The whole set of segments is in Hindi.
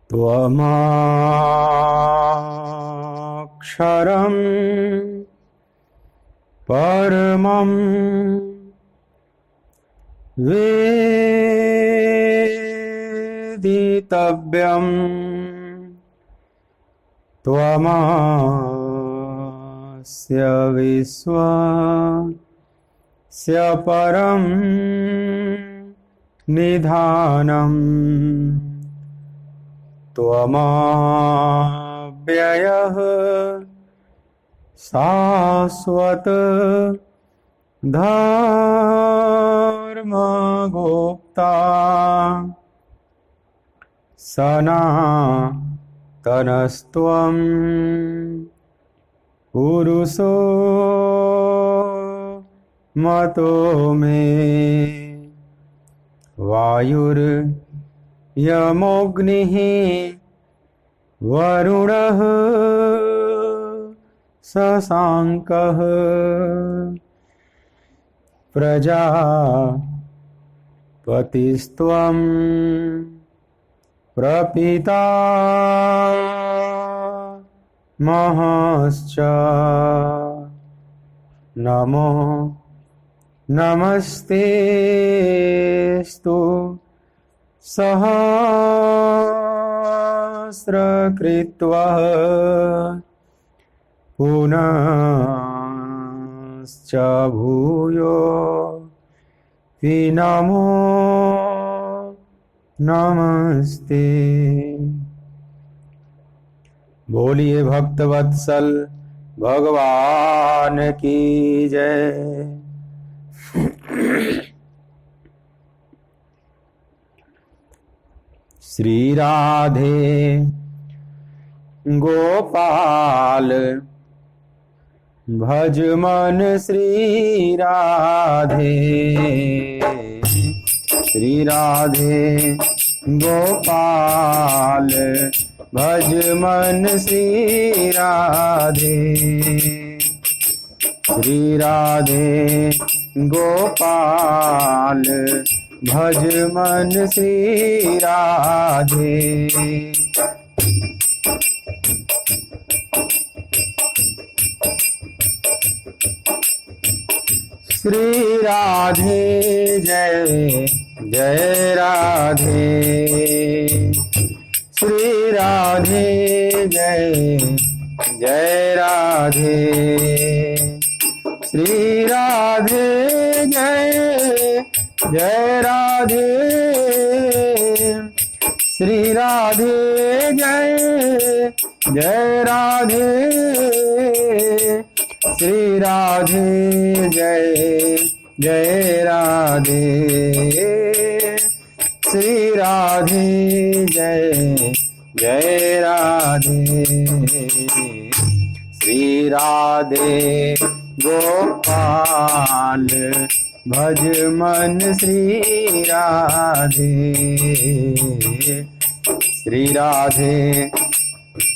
त्वमक्षरं परमं वेदितव्यं त्वमस्य विश्वस्य परं निधानम् त्वमव्ययः शाश्वत धर्मगोप्ता सनातनस्त्वं पुरुषो मतो मे वायुर्यमोऽग्निः वरुणः शशाङ्कः प्रजापतिस्त्वं प्रपितामहश्च नमो नमस्तेस्तु सहस्रकृत्वः पुनश्च भूयो नमो नमस्ते। बोलिए भक्तवत्सल भगवान की जय। श्री राधे गोपाल भज मन श्री राधे, श्री राधे गोपाल भज मन श्री राधे, श्री राधे गोपाल भज मन श्री राधे। श्री राधे जय जय राधे, श्री राधे जय जय राधे, श्री राधे जय जय राधे, श्री राधे जय जय राधे, श्री राधे जय जय राधे, श्री राधे जय जय राधे। श्री राधे गोपाल भज मन श्री राधे, श्री राधे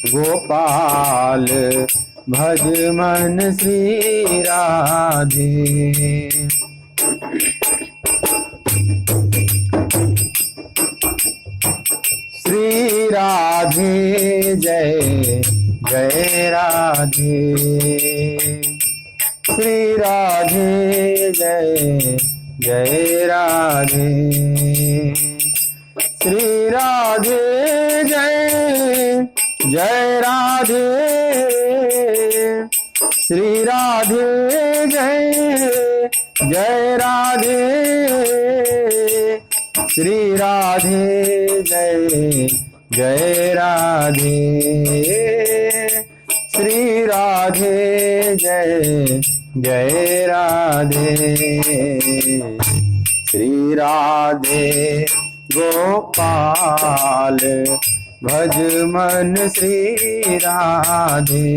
गोपाल भज मन श्री राधे। श्री राधे जय जय राधे, श्री राधे जय जय राधे, श्री राधे जय जय राधे, श्री राधे जय जय राधे, श्री राधे जय जय राधे, श्री राधे जय जय राधे। श्री राधे गोपाल भज मन श्री राधे,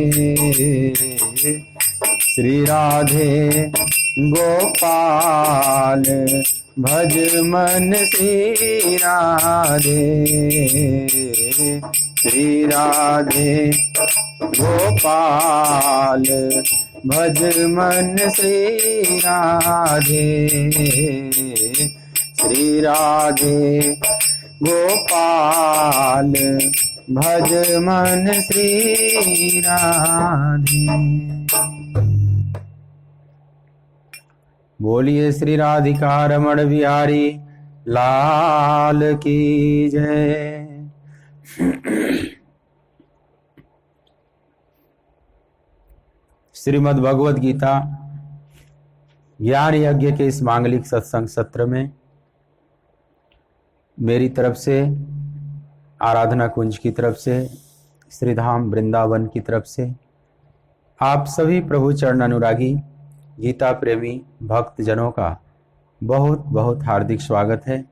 श्री राधे गोपाल भज मन श्री राधे, श्री राधे गोपाल भज मन श्री राधे, श्री राधे गोपाल भज मन श्री राधे। बोलिए श्री राधिका रमण बिहारी लाल की जय। श्रीमद् भगवद गीता ज्ञान यज्ञ के इस मांगलिक सत्संग सत्र में मेरी तरफ से, आराधना कुंज की तरफ से, श्रीधाम वृंदावन की तरफ से आप सभी प्रभु चरण अनुरागी गीता प्रेमी भक्त जनों का बहुत बहुत हार्दिक स्वागत है।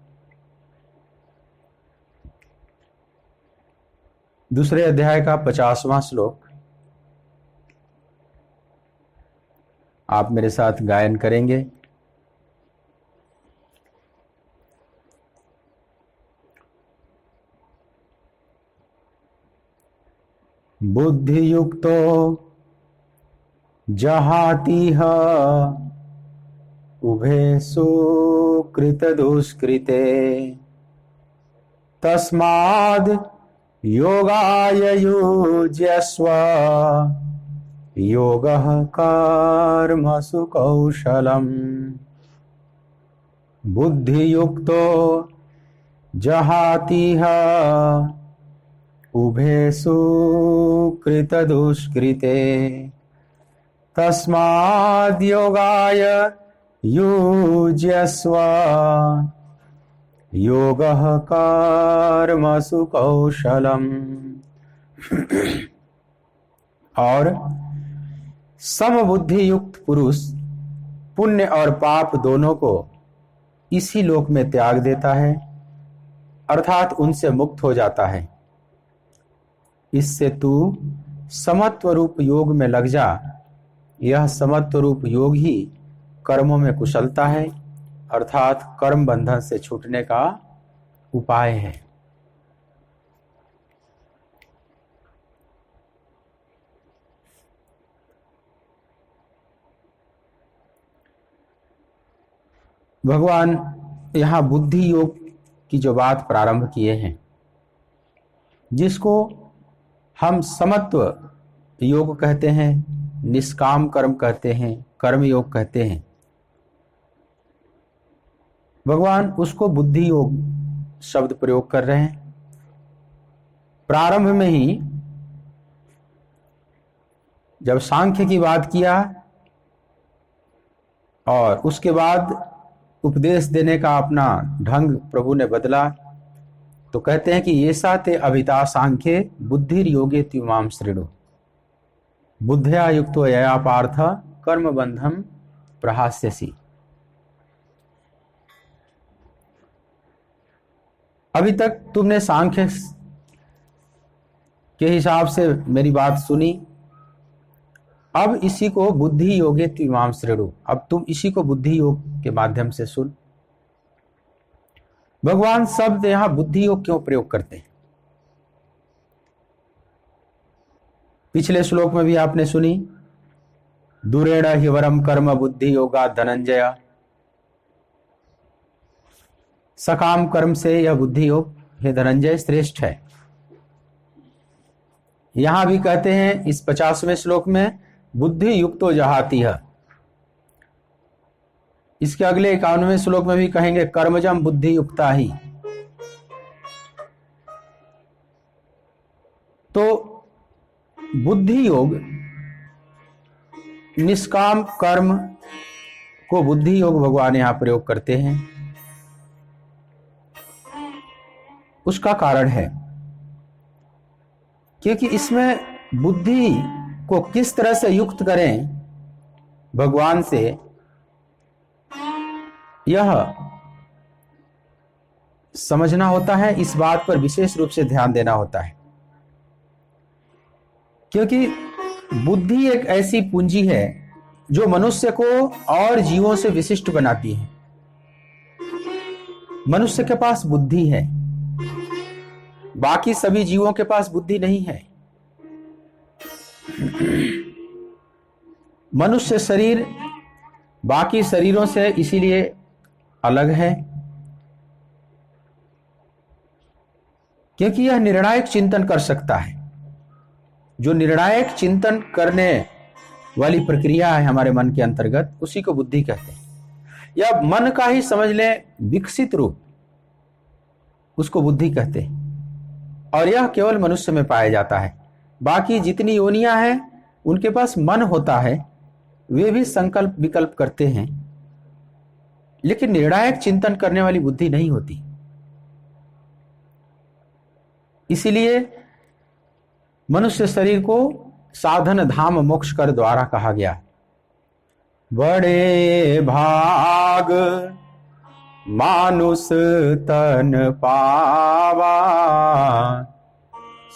दूसरे अध्याय का 50वां श्लोक आप मेरे साथ गायन करेंगे। बुद्धि युक्तो जहातिह उभे सुकृत दुष्कृते तस्माद् योगाय युज्यस्व योगः कर्मसु कौशलम्। बुद्धियुक्तो जहातिह उभे सुकृत दुष्कृते तस्माद् योगाय युज्यस्व योगः कर्मसु कौशलम्। और समबुद्धि युक्त पुरुष पुण्य और पाप दोनों को इसी लोक में त्याग देता है, अर्थात उनसे मुक्त हो जाता है। इससे तू समत्व रूप योग में लग जा। यह समत्व रूप योग ही कर्मों में कुशलता है, अर्थात कर्म बंधन से छूटने का उपाय है। भगवान यहाँ बुद्धि योग की जो बात प्रारंभ किए हैं, जिसको हम समत्व योग कहते हैं, निष्काम कर्म कहते हैं, कर्म योग कहते हैं, भगवान उसको बुद्धि योग शब्द प्रयोग कर रहे हैं। प्रारंभ में ही जब सांख्य की बात किया और उसके बाद उपदेश देने का अपना ढंग प्रभु ने बदला, तो कहते हैं कि ये साते अभिता सांख्ये बुद्धिर योगे त्युमाम श्रेणु बुद्धया युक्तो यया पार्थ कर्म बंधम प्रहास्यसि। अभी तक तुमने सांख्य के हिसाब से मेरी बात सुनी, अब इसी को बुद्धि योगे त्विमाम श्रेणु, अब तुम इसी को बुद्धि योग के माध्यम से सुन। भगवान शब्द यहां बुद्धि योग क्यों प्रयोग करते हैं? पिछले श्लोक में भी आपने सुनी, दूरेण हि वरम कर्म बुद्धि योगा धनंजय। सकाम कर्म से यह बुद्धि योग हे धनंजय श्रेष्ठ है। यहां भी कहते हैं इस 50वें श्लोक में बुद्धि युक्तो जहाती है। इसके अगले 51वें श्लोक में भी कहेंगे कर्मजम बुद्धि युक्ता ही। तो बुद्धि योग निष्काम कर्म को बुद्धि योग भगवान यहां प्रयोग करते हैं। उसका कारण है क्योंकि इसमें बुद्धि को किस तरह से युक्त करें भगवान से, यह समझना होता है। इस बात पर विशेष रूप से ध्यान देना होता है, क्योंकि बुद्धि एक ऐसी पूंजी है जो मनुष्य को और जीवों से विशिष्ट बनाती है। मनुष्य के पास बुद्धि है, बाकी सभी जीवों के पास बुद्धि नहीं है। मनुष्य शरीर बाकी शरीरों से इसीलिए अलग है क्योंकि यह निर्णायक चिंतन कर सकता है। जो निर्णायक चिंतन करने वाली प्रक्रिया है हमारे मन के अंतर्गत, उसी को बुद्धि कहते हैं। या मन का ही समझ लें विकसित रूप, उसको बुद्धि कहते हैं। और यह केवल मनुष्य में पाया जाता है। बाकी जितनी योनियां हैं उनके पास मन होता है, वे भी संकल्प विकल्प करते हैं, लेकिन निर्णायक चिंतन करने वाली बुद्धि नहीं होती। इसीलिए मनुष्य शरीर को साधन धाम मोक्ष कर द्वारा कहा गया। बड़े भाग मानुष तन पावा,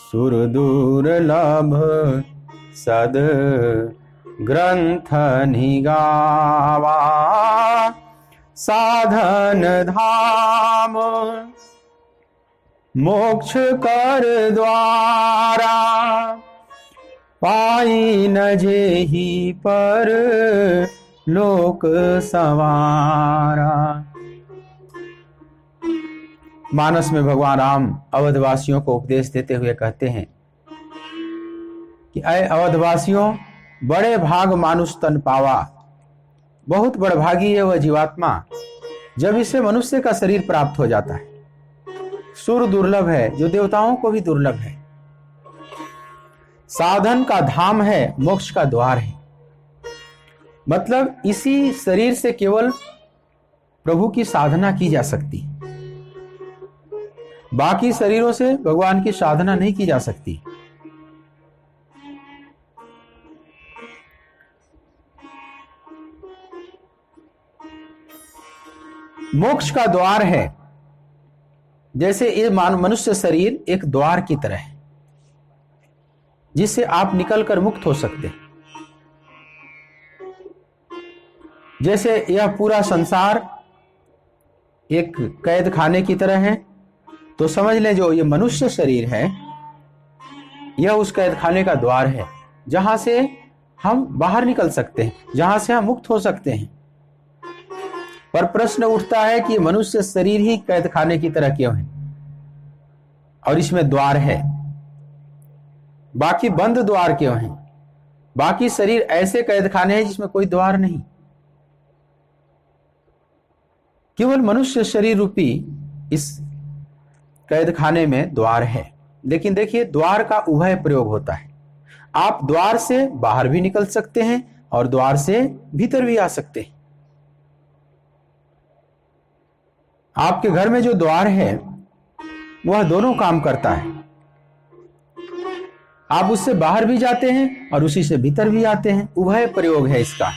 सुर दुर्लभ सद ग्रंथ निगावा। साधन धाम मोक्ष कर द्वारा, पाई न जेहि पर लोक सवारा। मानस में भगवान राम अवधवासियों को उपदेश देते हुए कहते हैं कि अय अवधवासियों, बड़े भाग मानुष तन पावा। बहुत बड़भागी है वह जीवात्मा जब इसे मनुष्य का शरीर प्राप्त हो जाता है। सुर दुर्लभ है, जो देवताओं को भी दुर्लभ है। साधन का धाम है, मोक्ष का द्वार है। मतलब इसी शरीर से केवल प्रभु की साधना की जा सकती, बाकी शरीरों से भगवान की साधना नहीं की जा सकती। मोक्ष का द्वार है। जैसे ये मनुष्य शरीर एक द्वार की तरह है, जिससे आप निकलकर मुक्त हो सकते हैं। जैसे यह पूरा संसार एक कैद खाने की तरह है, तो समझ लें जो ये मनुष्य शरीर है, यह उस कैद खाने का द्वार है, जहां से हम बाहर निकल सकते हैं, जहां से हम मुक्त हो सकते हैं। पर प्रश्न उठता है कि मनुष्य शरीर ही कैद खाने की तरह क्यों है और इसमें द्वार है, बाकी बंद द्वार क्यों है? बाकी शरीर ऐसे कैद खाने हैं जिसमें कोई द्वार नहीं, केवल मनुष्य शरीर रूपी इस कैद खाने में द्वार है। लेकिन देखिए, द्वार का उभय प्रयोग होता है। आप द्वार से बाहर भी निकल सकते हैं और द्वार से भीतर भी आ सकते हैं। आपके घर में जो द्वार है वह दोनों काम करता है। आप उससे बाहर भी जाते हैं और उसी से भीतर भी आते हैं। उभय प्रयोग है इसका।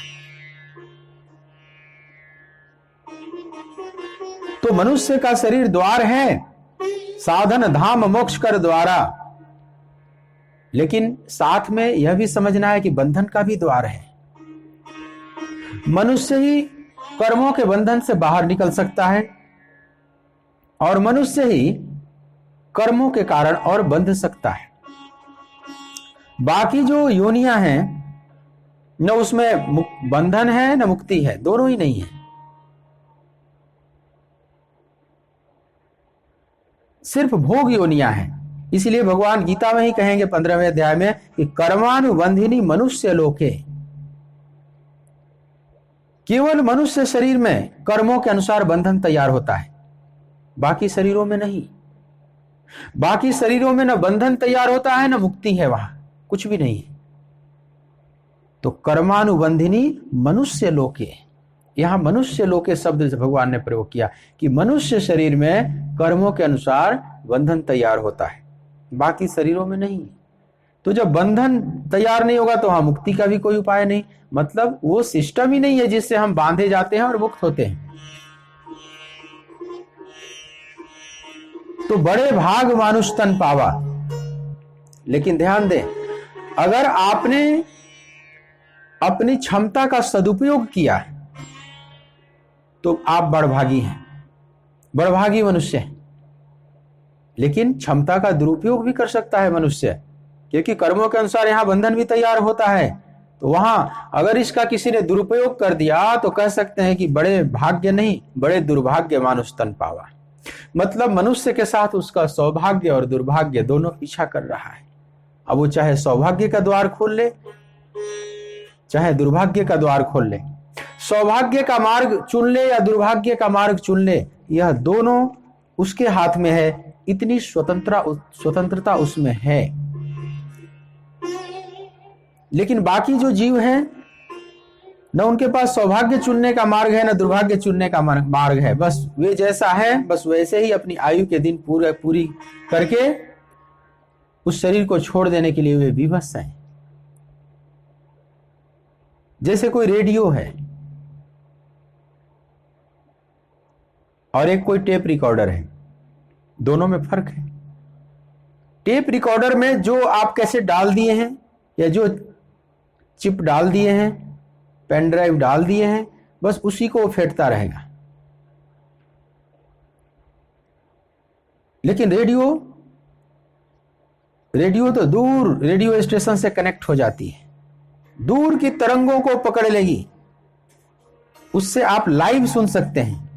तो मनुष्य का शरीर द्वार है, साधन धाम मोक्ष कर द्वारा। लेकिन साथ में यह भी समझना है कि बंधन का भी द्वार है। मनुष्य ही कर्मों के बंधन से बाहर निकल सकता है और मनुष्य ही कर्मों के कारण और बंध सकता है। बाकी जो योनियां हैं, न उसमें बंधन है न मुक्ति है, दोनों ही नहीं है। सिर्फ भोग योनियां हैं। इसलिए भगवान गीता में ही कहेंगे 15वें अध्याय में कि कर्मानुबंधिनी मनुष्य लोके। केवल मनुष्य शरीर में कर्मों के अनुसार बंधन तैयार होता है, बाकी शरीरों में नहीं। बाकी शरीरों में न बंधन तैयार होता है न मुक्ति है, वहां कुछ भी नहीं है। तो कर्मानुबंधिनी मनुष्य लोके, यहां मनुष्य लोके शब्द से भगवान ने प्रयोग किया कि मनुष्य शरीर में कर्मों के अनुसार बंधन तैयार होता है, बाकी शरीरों में नहीं। तो जब बंधन तैयार नहीं होगा तो वहां मुक्ति का भी कोई उपाय नहीं। मतलब वो सिस्टम ही नहीं है जिससे हम बांधे जाते हैं और मुक्त होते हैं। तो बड़े भाग मानुष तन पावा। लेकिन ध्यान दें, अगर आपने अपनी क्षमता का सदुपयोग किया तो आप बड़भागी हैं, बड़भागी मनुष्य है। लेकिन क्षमता का दुरुपयोग भी कर सकता है मनुष्य, क्योंकि कर्मों के अनुसार यहां बंधन भी तैयार होता है। तो वहां अगर इसका किसी ने दुरुपयोग कर दिया तो कह सकते हैं कि बड़े भाग्य नहीं, बड़े दुर्भाग्य मानुष तन पावा। मतलब मनुष्य के साथ उसका सौभाग्य और दुर्भाग्य दोनों पीछा कर रहा है। अब वो चाहे सौभाग्य का द्वार खोल ले, चाहे दुर्भाग्य का द्वार खोल ले, सौभाग्य का मार्ग चुन ले या दुर्भाग्य का मार्ग चुन ले, यह दोनों उसके हाथ में है। इतनी स्वतंत्रता उसमें है। लेकिन बाकी जो जीव हैं, न उनके पास सौभाग्य चुनने का मार्ग है, न दुर्भाग्य चुनने का मार्ग है। बस वे जैसा है, बस वैसे ही अपनी आयु के दिन पूरी करके उस शरीर को छोड़ देने के लिए वे विवश हैं। जैसे कोई रेडियो है और एक कोई टेप रिकॉर्डर है, दोनों में फर्क है। टेप रिकॉर्डर में जो आप कैसे डाल दिए हैं या जो चिप डाल दिए हैं, पेन ड्राइव डाल दिए हैं, बस उसी को फेंटता रहेगा। लेकिन रेडियो तो दूर रेडियो स्टेशन से कनेक्ट हो जाती है, दूर की तरंगों को पकड़ लेगी, उससे आप लाइव सुन सकते हैं,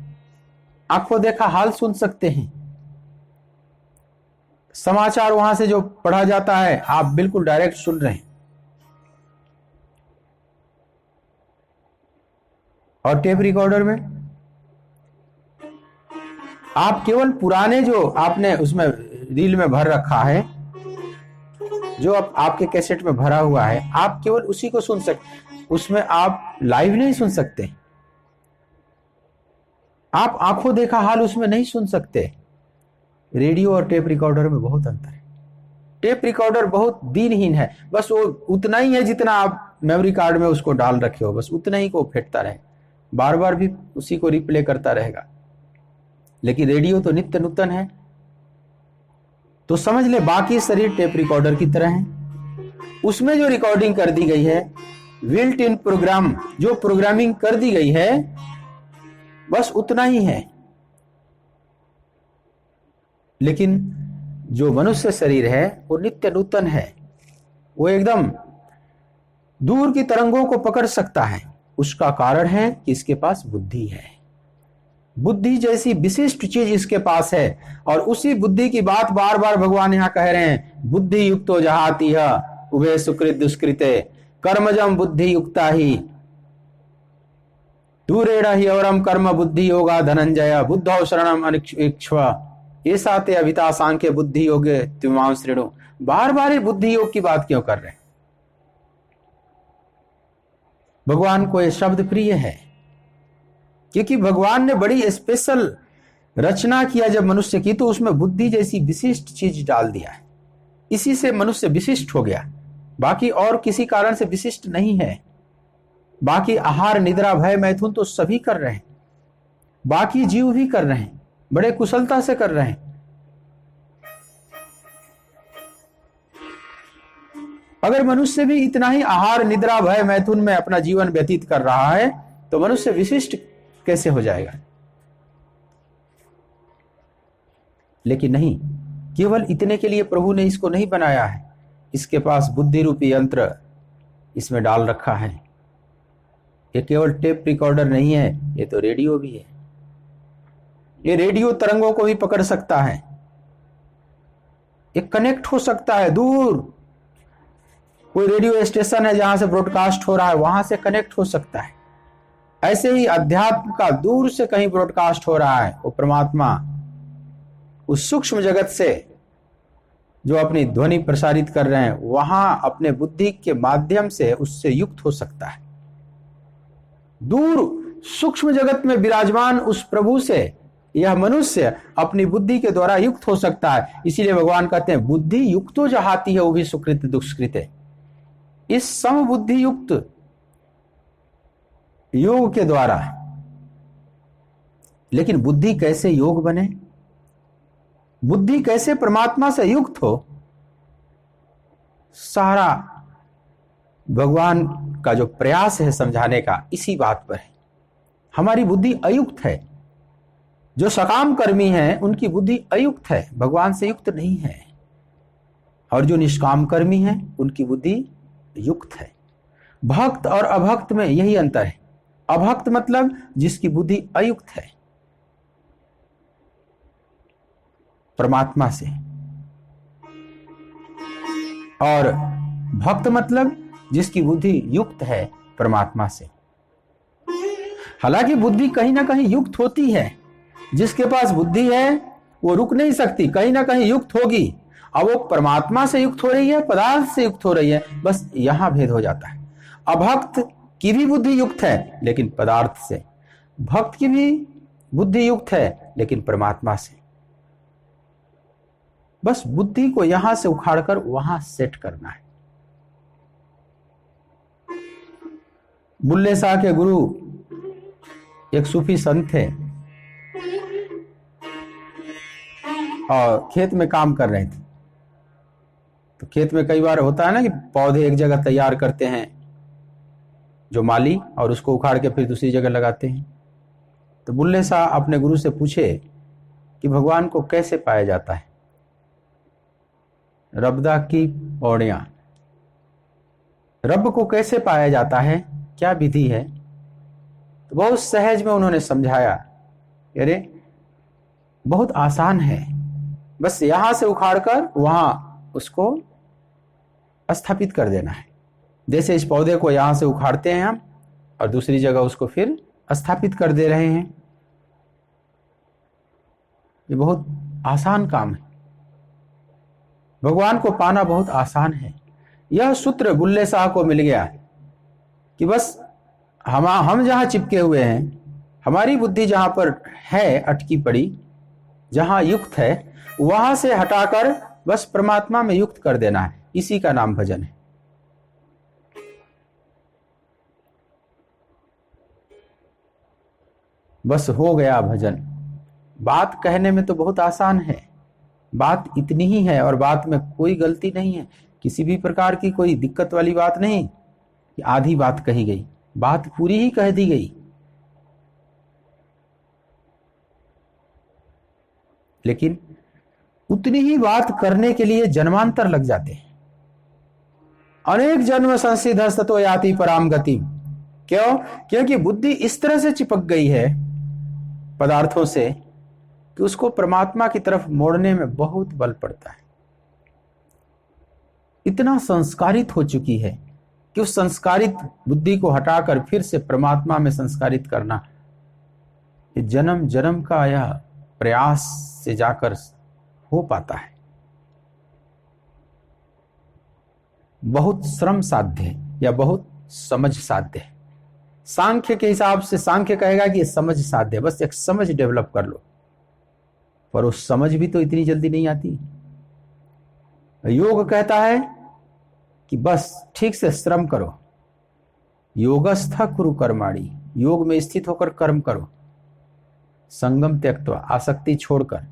आंखों देखा हाल सुन सकते हैं। समाचार वहां से जो पढ़ा जाता है आप बिल्कुल डायरेक्ट सुन रहे हैं। और टेप रिकॉर्डर में आप केवल पुराने जो आपने उसमें रील में भर रखा है, जो आपके कैसेट में भरा हुआ है, आप केवल उसी को सुन सकते, उसमें आप लाइव नहीं सुन सकते। आप आंखों देखा हाल उसमें नहीं सुन सकते। रेडियो और टेप रिकॉर्डर में बहुत अंतर है। टेप रिकॉर्डर बहुत दीनहीन है, बस वो उतना ही है जितना आप मेमोरी कार्ड में उसको डाल रखे हो, बस उतना ही को फेंटता रहे, बार बार भी उसी को रिप्ले करता रहेगा। लेकिन रेडियो तो नित्य नूतन है। तो समझ ले बाकी शरीर टेप रिकॉर्डर की तरह है। उसमें जो रिकॉर्डिंग कर दी गई है, बिल्ट इन प्रोग्राम जो प्रोग्रामिंग कर दी गई है, बस उतना ही है। लेकिन जो मनुष्य शरीर है वो नित्य नूतन है। वो एकदम दूर की तरंगों को पकड़ सकता है। उसका कारण है कि इसके पास बुद्धि है। बुद्धि जैसी विशिष्ट चीज इसके पास है। और उसी बुद्धि की बात बार बार भगवान यहां कह रहे हैं, बुद्धि युक्तो जहाती है उभे सुकृत दुष्कृते कर्मजम बुद्धि युक्ता ही दूरेण ही औरम कर्म बुद्धि योगा धनंजय बुद्धौ शरणम अनिक्ष्व ऐसा ते अभिता सांख्य बुद्धि योगे त्विमां श्रेणु। बार बार बुद्धि योग की बात क्यों कर रहे हैं? भगवान को यह शब्द प्रिय है क्योंकि भगवान ने बड़ी स्पेशल रचना किया जब मनुष्य की, तो उसमें बुद्धि जैसी विशिष्ट चीज डाल दिया है। इसी से मनुष्य विशिष्ट हो गया, बाकी और किसी कारण से विशिष्ट नहीं है। बाकी आहार निद्रा भय मैथुन तो सभी कर रहे हैं, बाकी जीव भी कर रहे हैं, बड़े कुशलता से कर रहे हैं। अगर मनुष्य भी इतना ही आहार निद्रा भय मैथुन में अपना जीवन व्यतीत कर रहा है तो मनुष्य विशिष्ट कैसे हो जाएगा? लेकिन नहीं, केवल इतने के लिए प्रभु ने इसको नहीं बनाया है। इसके पास बुद्धि रूपी यंत्र इसमें डाल रखा है। ये केवल टेप रिकॉर्डर नहीं है, ये तो रेडियो भी है। ये रेडियो तरंगों को भी पकड़ सकता है, ये कनेक्ट हो सकता है। दूर कोई रेडियो स्टेशन है जहां से ब्रॉडकास्ट हो रहा है, वहां से कनेक्ट हो सकता है। ऐसे ही अध्यात्म का दूर से कहीं ब्रॉडकास्ट हो रहा है, वो परमात्मा उस सूक्ष्म जगत से जो अपनी ध्वनि प्रसारित कर रहे हैं, वहां अपने बुद्धि के माध्यम से उससे युक्त हो सकता है। दूर सूक्ष्म जगत में विराजमान उस प्रभु से यह मनुष्य अपनी बुद्धि के द्वारा युक्त हो सकता है। इसीलिए भगवान कहते हैं बुद्धि युक्तो जहाती है वो भी सुकृत दुष्कृत। इस समबुद्धि युक्त योग के द्वारा। लेकिन बुद्धि कैसे योग बने, बुद्धि कैसे परमात्मा से युक्त हो, सारा भगवान का जो प्रयास है समझाने का इसी बात पर है। हमारी बुद्धि अयुक्त है। जो सकाम कर्मी हैं उनकी बुद्धि अयुक्त है, भगवान से युक्त नहीं है। और जो निष्काम कर्मी हैं उनकी बुद्धि युक्त है। भक्त और अभक्त में यही अंतर है। अभक्त मतलब जिसकी बुद्धि अयुक्त है। परमात्मा से, और भक्त मतलब जिसकी बुद्धि युक्त है परमात्मा से। हालांकि बुद्धि कहीं ना कहीं युक्त होती है, जिसके पास बुद्धि है वो रुक नहीं सकती, कहीं ना कहीं युक्त होगी। अब वो परमात्मा से युक्त हो रही है, पदार्थ से युक्त हो रही है, बस यहां भेद हो जाता है। अभक्त की भी बुद्धि युक्त है लेकिन पदार्थ से, भक्त की भी बुद्धि युक्त है लेकिन परमात्मा से। बस बुद्धि को यहां से उखाड़कर वहां सेट करना है। बुल्ले शाह के गुरु एक सूफी संत थे और खेत में काम कर रहे थे। तो खेत में कई बार होता है ना कि पौधे एक जगह तैयार करते हैं जो माली, और उसको उखाड़ के फिर दूसरी जगह लगाते हैं। तो बुल्ले शाह अपने गुरु से पूछे कि भगवान को कैसे पाया जाता है। रब्दा की पौड़ियां, रब को कैसे पाया जाता है, क्या विधि है। तो बहुत सहज में उन्होंने समझाया, अरे बहुत आसान है, बस यहां से उखाड़कर वहां उसको स्थापित कर देना है। जैसे इस पौधे को यहां से उखाड़ते हैं हम और दूसरी जगह उसको फिर स्थापित कर दे रहे हैं। ये बहुत आसान काम है, भगवान को पाना बहुत आसान है। यह सूत्र बुल्ले शाह को मिल गया कि बस हम जहां चिपके हुए हैं, हमारी बुद्धि जहां पर है अटकी पड़ी, जहां युक्त है, वहां से हटाकर बस परमात्मा में युक्त कर देना है। इसी का नाम भजन है। बस हो गया भजन। बात कहने में तो बहुत आसान है, बात इतनी ही है और बात में कोई गलती नहीं है, किसी भी प्रकार की कोई दिक्कत वाली बात नहीं कि आधी बात कही गई, बात पूरी ही कह दी गई। लेकिन उतनी ही बात करने के लिए जन्मांतर लग जाते हैं। अनेक जन्म संसिद्ध सतो याति पराम गति। क्यों? क्योंकि बुद्धि इस तरह से चिपक गई है पदार्थों से कि उसको परमात्मा की तरफ मोड़ने में बहुत बल पड़ता है। इतना संस्कारित हो चुकी है कि उस संस्कारित बुद्धि को हटाकर फिर से परमात्मा में संस्कारित करना, ये जन्म जन्म का यह प्रयास से जाकर हो पाता है। बहुत श्रम साध्य है या बहुत समझ साध्य है। सांख्य के हिसाब से सांख्य कहेगा कि ये समझ साध्य है, बस एक समझ डेवलप कर लो, पर वो समझ भी तो इतनी जल्दी नहीं आती। योग कहता है कि बस ठीक से श्रम करो, योगस्थ कुरु कर्माणि, योग में स्थित होकर कर्म करो, संगम त्यक्त्वा, आसक्ति छोड़कर।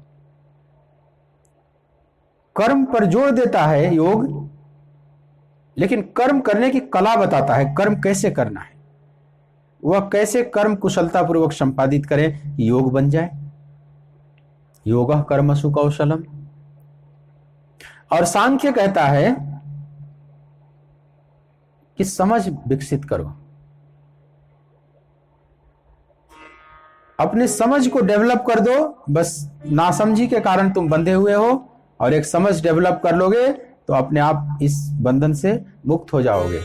कर्म पर जोर देता है योग, लेकिन कर्म करने की कला बताता है, कर्म कैसे करना है, वह कैसे कर्म कुशलता पूर्वक संपादित करें, योग बन जाए। योगः कर्मसु कौशलम। और सांख्य कहता है कि समझ विकसित करो, अपनी समझ को डेवलप कर दो। बस नासमझी के कारण तुम बंधे हुए हो, और एक समझ डेवलप कर लोगे तो अपने आप इस बंधन से मुक्त हो जाओगे।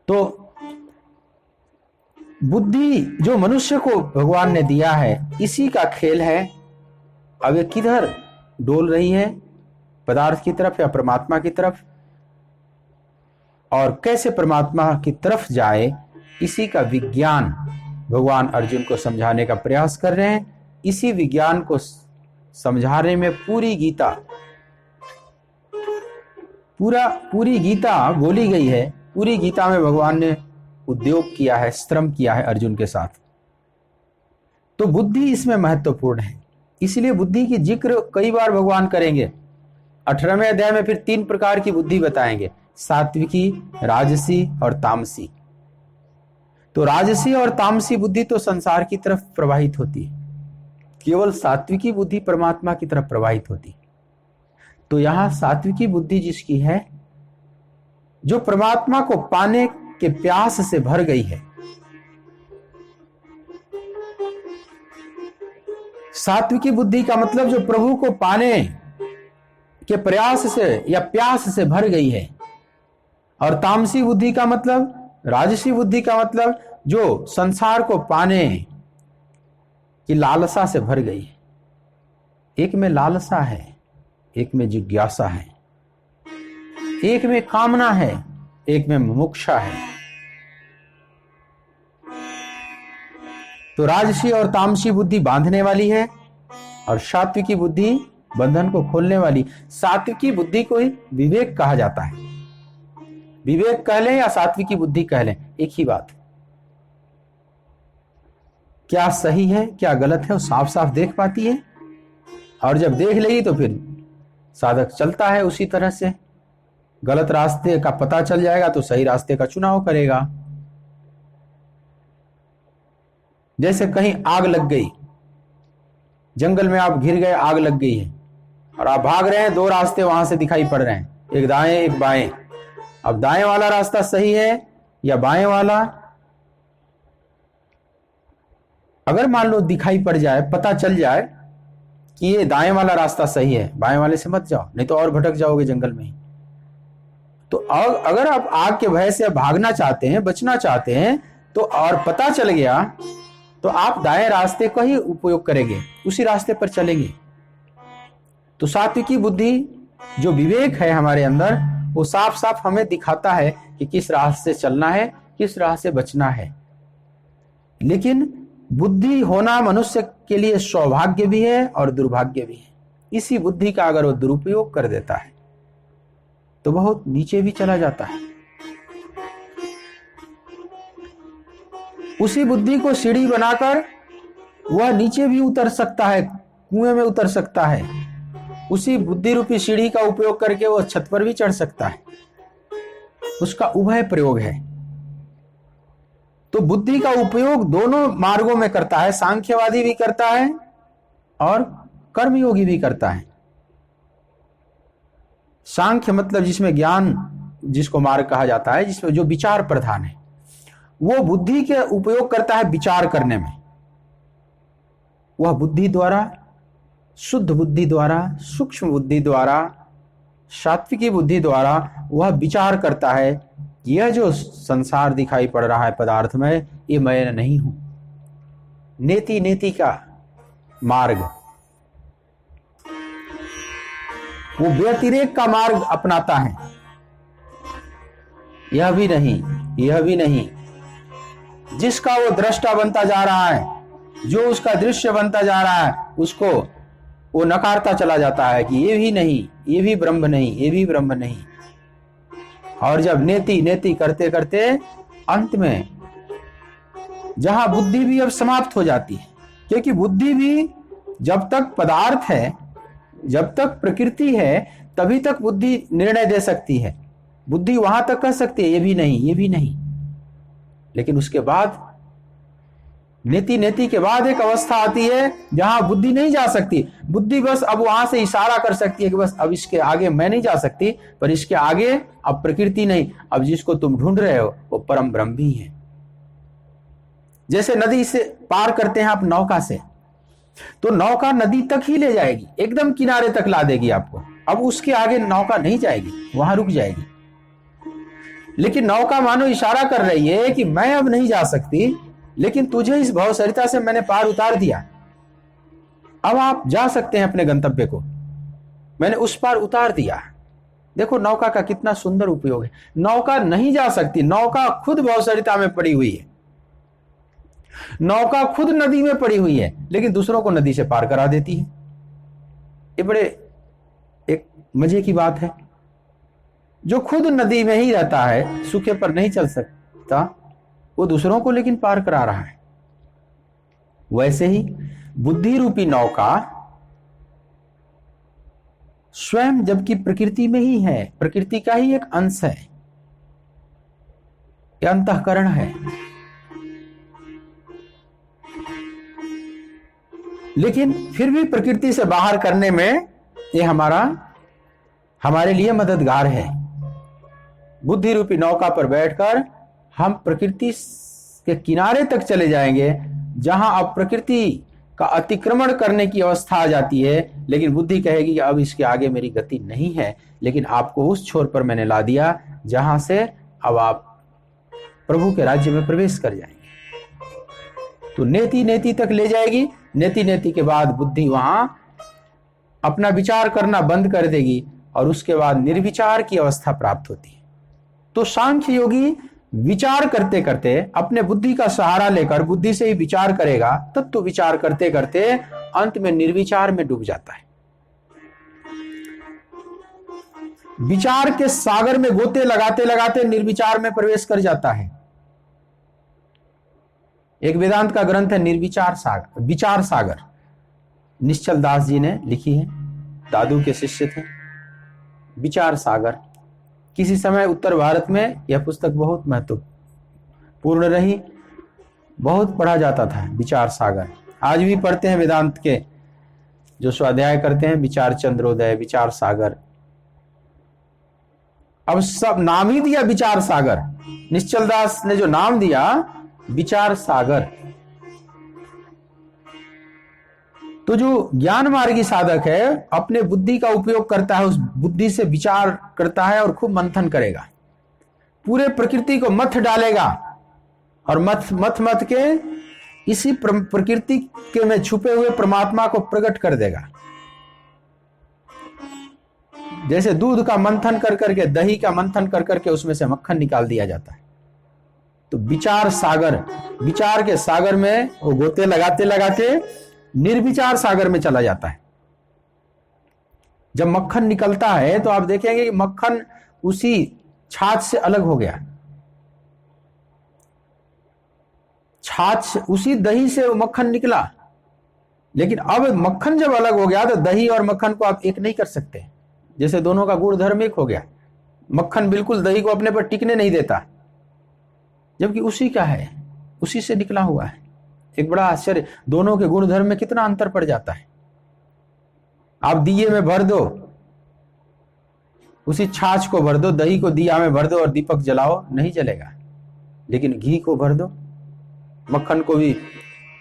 तो बुद्धि जो मनुष्य को भगवान ने दिया है, इसी का खेल है। अब ये किधर डोल रही है, पदार्थ की तरफ या परमात्मा की तरफ, और कैसे परमात्मा की तरफ जाए, इसी का विज्ञान भगवान अर्जुन को समझाने का प्रयास कर रहे हैं। इसी विज्ञान को समझाने में पूरी गीता बोली गई है। पूरी गीता में भगवान ने उद्योग किया है, श्रम किया है अर्जुन के साथ। तो बुद्धि इसमें महत्वपूर्ण है, इसलिए बुद्धि की जिक्र कई बार भगवान करेंगे। 18वें अध्याय में फिर 3 प्रकार की बुद्धि बताएंगे, सात्विकी, राजसी और तामसी। तो राजसी और तामसी बुद्धि तो संसार की तरफ प्रवाहित होती है, केवल सात्विकी बुद्धि परमात्मा की तरफ प्रवाहित होती है। तो यहां सात्विकी बुद्धि जिसकी है, जो परमात्मा को पाने के प्यास से भर गई है, सात्विकी बुद्धि का मतलब जो प्रभु को पाने के प्रयास से या प्यास से भर गई है, और तामसी बुद्धि का मतलब, राजसी बुद्धि का मतलब जो संसार को पाने की लालसा से भर गई है। एक में लालसा है, एक में जिज्ञासा है, एक में कामना है, एक में मुमुक्षा है। तो राजसी और तामसी बुद्धि बांधने वाली है और सात्विकी बुद्धि बंधन को खोलने वाली। सात्विकी बुद्धि को ही विवेक कहा जाता है। विवेक कह लें या सात्विकी बुद्धि कह लें, एक ही बात। क्या सही है क्या गलत है वो साफ साफ देख पाती है, और जब देख लेगी तो फिर साधक चलता है उसी तरह से। गलत रास्ते का पता चल जाएगा तो सही रास्ते का चुनाव करेगा। जैसे कहीं आग लग गई, जंगल में आप घिर गए, आग लग गई है और आप भाग रहे हैं, दो रास्ते वहां से दिखाई पड़ रहे हैं, एक दाएं एक बाएं। अब दाएं वाला रास्ता सही है या बाएं वाला? अगर मान लो दिखाई पड़ जाए, पता चल जाए कि ये दाएं वाला रास्ता सही है, बाएं वाले से मत जाओ, नहीं तो और भटक जाओगे जंगल में ही। तो अगर आप आग के भय से भागना चाहते हैं, बचना चाहते हैं, तो और पता चल गया तो आप दाएं रास्ते का ही उपयोग करेंगे, उसी रास्ते पर चलेंगे। तो सात्विकी बुद्धि जो विवेक है हमारे अंदर, वो साफ साफ हमें दिखाता है कि किस राह से चलना है, किस राह से बचना है। लेकिन बुद्धि होना मनुष्य के लिए सौभाग्य भी है और दुर्भाग्य भी है। इसी बुद्धि का अगर वो दुरुपयोग कर देता है तो बहुत नीचे भी चला जाता है। उसी बुद्धि को सीढ़ी बनाकर वह नीचे भी उतर सकता है, कुएं में उतर सकता है। उसी बुद्धि रूपी सीढ़ी का उपयोग करके वह छत पर भी चढ़ सकता है। उसका उभय प्रयोग है। तो बुद्धि का उपयोग दोनों मार्गों में करता है, सांख्यवादी भी करता है और कर्मयोगी भी करता है। सांख्य मतलब जिसमें ज्ञान, जिसको मार्ग कहा जाता है, जिसमें जो विचार प्रधान है, वो बुद्धि के उपयोग करता है विचार करने में। वह बुद्धि द्वारा, शुद्ध बुद्धि द्वारा, सूक्ष्म बुद्धि द्वारा, सात्विकी बुद्धि द्वारा वह विचार करता है, यह जो संसार दिखाई पड़ रहा है पदार्थ में, ये मैं नहीं हूं। नेति नेति का मार्ग, वो व्यतिरेक का मार्ग अपनाता है। यह भी नहीं, यह भी नहीं। जिसका वो दृष्टा बनता जा रहा है, जो उसका दृश्य बनता जा रहा है, उसको वो नकारता चला जाता है कि ये भी नहीं, ये भी ब्रह्म नहीं, ये भी ब्रह्म नहीं। और जब नेति नेति करते करते अंत में जहां बुद्धि भी अब समाप्त हो जाती है, क्योंकि बुद्धि भी जब तक पदार्थ है, जब तक प्रकृति है, तभी तक बुद्धि निर्णय दे सकती है। बुद्धि वहां तक कह सकती है ये भी नहीं, ये भी नहीं। लेकिन उसके बाद नेति नेति के बाद एक अवस्था आती है जहां बुद्धि नहीं जा सकती। बुद्धि बस अब वहां से इशारा कर सकती है कि बस अब इसके आगे मैं नहीं जा सकती, पर इसके आगे अब प्रकृति नहीं, अब जिसको तुम ढूंढ रहे हो वो परम ब्रह्म भी है। जैसे नदी से पार करते हैं आप नौका से, तो नौका नदी तक ही ले जाएगी, एकदम किनारे तक ला देगी आपको। अब उसके आगे नौका नहीं जाएगी, वहां रुक जाएगी। लेकिन नौका मानो इशारा कर रही है कि मैं अब नहीं जा सकती, लेकिन तुझे इस भवसरिता से मैंने पार उतार दिया, अब आप जा सकते हैं अपने गंतव्य को, मैंने उस पार उतार दिया। देखो नौका का कितना सुंदर उपयोग है। नौका नहीं जा सकती, नौका खुद भवसरिता में पड़ी हुई है, नौका खुद नदी में पड़ी हुई है, लेकिन दूसरों को नदी से पार करा देती है। ये बड़े एक मजे की बात है। जो खुद नदी में ही रहता है, सूखे पर नहीं चल सकता, वो दूसरों को लेकिन पार करा रहा है। वैसे ही बुद्धि रूपी नौका स्वयं जबकि प्रकृति में ही है, प्रकृति का ही एक अंश है, यह अंतःकरण है, लेकिन फिर भी प्रकृति से बाहर करने में ये हमारे लिए मददगार है। बुद्धि रूपी नौका पर बैठकर हम प्रकृति के किनारे तक चले जाएंगे, जहां अब प्रकृति का अतिक्रमण करने की अवस्था आ जाती है, लेकिन बुद्धि कहेगी कि अब इसके आगे मेरी गति नहीं है, लेकिन आपको उस छोर पर मैंने ला दिया जहां से अब आप प्रभु के राज्य में प्रवेश कर जाएंगे। तो नेति नेति तक ले जाएगी। नेति नेति के बाद बुद्धि वहां अपना विचार करना बंद कर देगी और उसके बाद निर्विचार की अवस्था प्राप्त होती है। तो सांख्य योगी विचार करते करते अपने बुद्धि का सहारा लेकर बुद्धि से ही विचार करेगा, तत्व विचार करते करते अंत में निर्विचार में डूब जाता है। विचार के सागर में गोते लगाते लगाते निर्विचार में प्रवेश कर जाता है। एक वेदांत का ग्रंथ है निर्विचार सागर, विचार सागर, निश्चल दास जी ने लिखी है, दादू के शिष्य थे। विचार सागर किसी समय उत्तर भारत में यह पुस्तक बहुत महत्वपूर्ण रही, बहुत पढ़ा जाता था। विचार सागर आज भी पढ़ते हैं वेदांत के जो स्वाध्याय करते हैं, विचार चंद्रोदय, विचार सागर। अब सब नाम ही दिया विचार सागर, निश्चल दास ने जो नाम दिया विचार सागर। तो जो ज्ञान मार्गी साधक है अपने बुद्धि का उपयोग करता है, उस बुद्धि से विचार करता है और खूब मंथन करेगा, पूरे प्रकृति को मथ डालेगा और मथ के इसी प्रकृति के में छुपे हुए परमात्मा को प्रकट कर देगा। जैसे दूध का मंथन कर करके, दही का मंथन कर करके उसमें से मक्खन निकाल दिया जाता है। तो विचार सागर, विचार के सागर में वो गोते लगाते लगाते निर्विचार सागर में चला जाता है। जब मक्खन निकलता है तो आप देखेंगे कि मक्खन उसी छाछ से अलग हो गया, छाछ उसी दही से वो मक्खन निकला। लेकिन अब मक्खन जब अलग हो गया तो दही और मक्खन को आप एक नहीं कर सकते, जैसे दोनों का गुण धर्म एक हो गया। मक्खन बिल्कुल दही को अपने पर टिकने नहीं देता, जबकि उसी का है, उसी से निकला हुआ है। एक बड़ा आश्चर्य, दोनों के गुण धर्म में कितना अंतर पड़ जाता है। आप दिए में भर दो, उसी छाछ को भर दो, दही को दिया में भर दो और दीपक जलाओ, नहीं जलेगा। लेकिन घी को भर दो, मक्खन को भी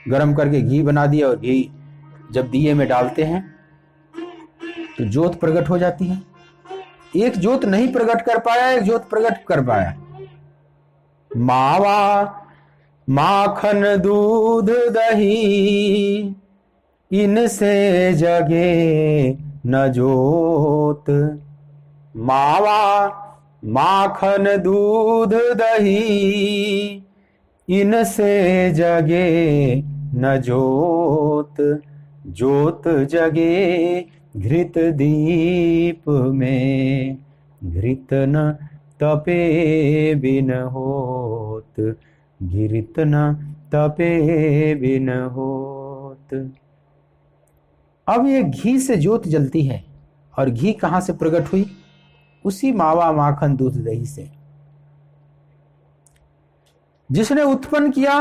गर्म करके घी बना दिया और घी जब दिए में डालते हैं तो ज्योत प्रकट हो जाती है। एक ज्योत नहीं प्रकट कर पाया, एक ज्योत प्रकट कर पाया। मावा माखन दूध दही इनसे जगे न जोत, मावा माखन दूध दही इनसे जगे न जोत, जोत जगे घृत दीप में, घृत न तपे बिन होत, घृत न तपे बिन होत। अब ये घी से ज्योत जलती है, और घी कहां से प्रकट हुई? उसी मावा माखन दूध दही से। जिसने उत्पन्न किया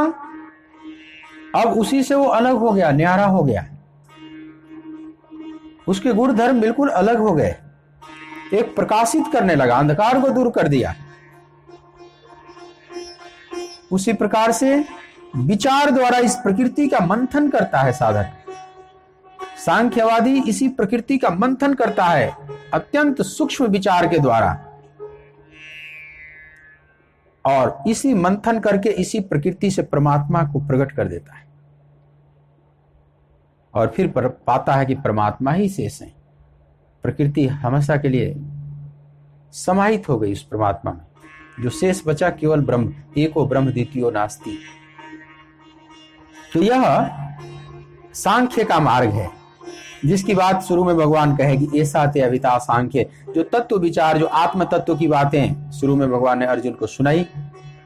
अब उसी से वो अलग हो गया, न्यारा हो गया, उसके गुण धर्म बिल्कुल अलग हो गए। एक प्रकाशित करने लगा, अंधकार को दूर कर दिया। उसी प्रकार से विचार द्वारा इस प्रकृति का मंथन करता है साधक। सांख्यवादी इसी प्रकृति का मंथन करता है अत्यंत सूक्ष्म विचार के द्वारा, और इसी मंथन करके इसी प्रकृति से परमात्मा को प्रकट कर देता है, और फिर पाता है कि परमात्मा ही शेष है। प्रकृति हमेशा के लिए समाहित हो गई उस परमात्मा में, जो शेष बचा केवल ब्रह्म, एको ब्रह्म द्वितीयो नास्ति। तो यह सांख्य का मार्ग है, जिसकी बात शुरू में भगवान कहेगी ऐसा ते अविता सांख्य। जो तत्व विचार, जो आत्म तत्व की बातें शुरू में भगवान ने अर्जुन को सुनाई,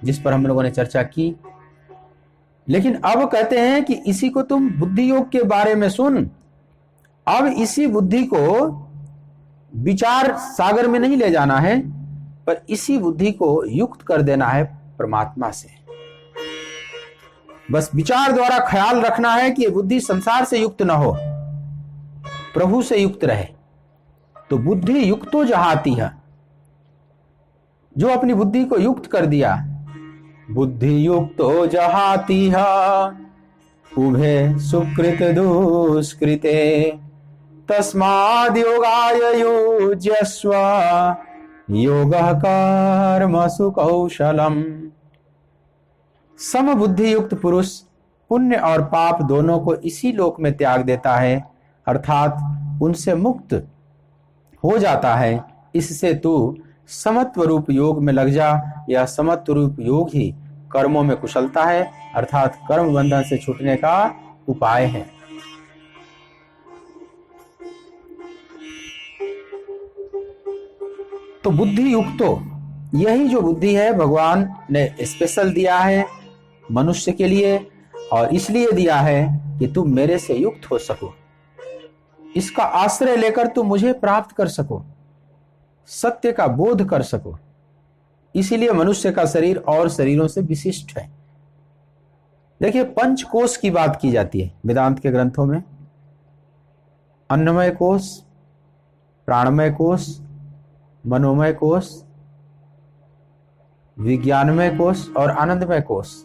जिस पर हम लोगों ने चर्चा की। लेकिन अब कहते हैं कि इसी को तुम बुद्धि योग के बारे में सुन। अब इसी बुद्धि को विचार सागर में नहीं ले जाना है, पर इसी बुद्धि को युक्त कर देना है परमात्मा से। बस विचार द्वारा ख्याल रखना है कि ये बुद्धि संसार से युक्त न हो, प्रभु से युक्त रहे। तो बुद्धि युक्तो जहाती है, जो अपनी बुद्धि को युक्त कर दिया, बुद्धि युक्तो जहाती है, उभे सुकृत दुष्कृते तस्माद् योगाय युज्यस्व योगः कर्मसु कौशलम। समबुद्धि युक्त पुरुष पुण्य और पाप दोनों को इसी लोक में त्याग देता है, अर्थात उनसे मुक्त हो जाता है। इससे तू समत्व रूप योग में लग जा। यह समत्व रूप योग ही कर्मों में कुशलता है, अर्थात कर्म बंधन से छूटने का उपाय है। तो बुद्धि युक्तो, यही जो बुद्धि है भगवान ने स्पेशल दिया है मनुष्य के लिए, और इसलिए दिया है कि तुम मेरे से युक्त हो सको, इसका आश्रय लेकर तुम मुझे प्राप्त कर सको, सत्य का बोध कर सको। इसीलिए मनुष्य का शरीर और शरीरों से विशिष्ट है। देखिए, पंचकोश की बात की जाती है वेदांत के ग्रंथों में। अन्नमय कोश, प्राणमय कोश, मनोमय कोश, विज्ञानमय कोश और आनंदमय कोश।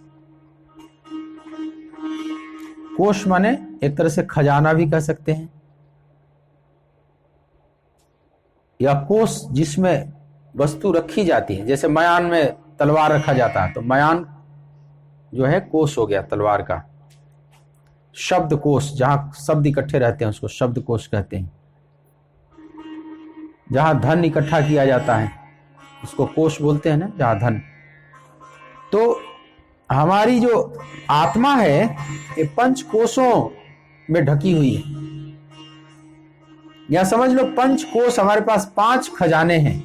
कोश माने एक तरह से खजाना भी कह सकते हैं, या कोश जिसमें वस्तु रखी जाती है। जैसे मयान में तलवार रखा जाता है, तो मयान जो है कोश हो गया तलवार का। शब्द कोश, जहां शब्द इकट्ठे रहते हैं उसको शब्द कोश कहते हैं। जहां धन इकट्ठा किया जाता है उसको कोश बोलते हैं ना, जहां धन। तो हमारी जो आत्मा है ये पंच कोशों में ढकी हुई है, या समझ लो पंच कोश, हमारे पास 5 खजाने हैं।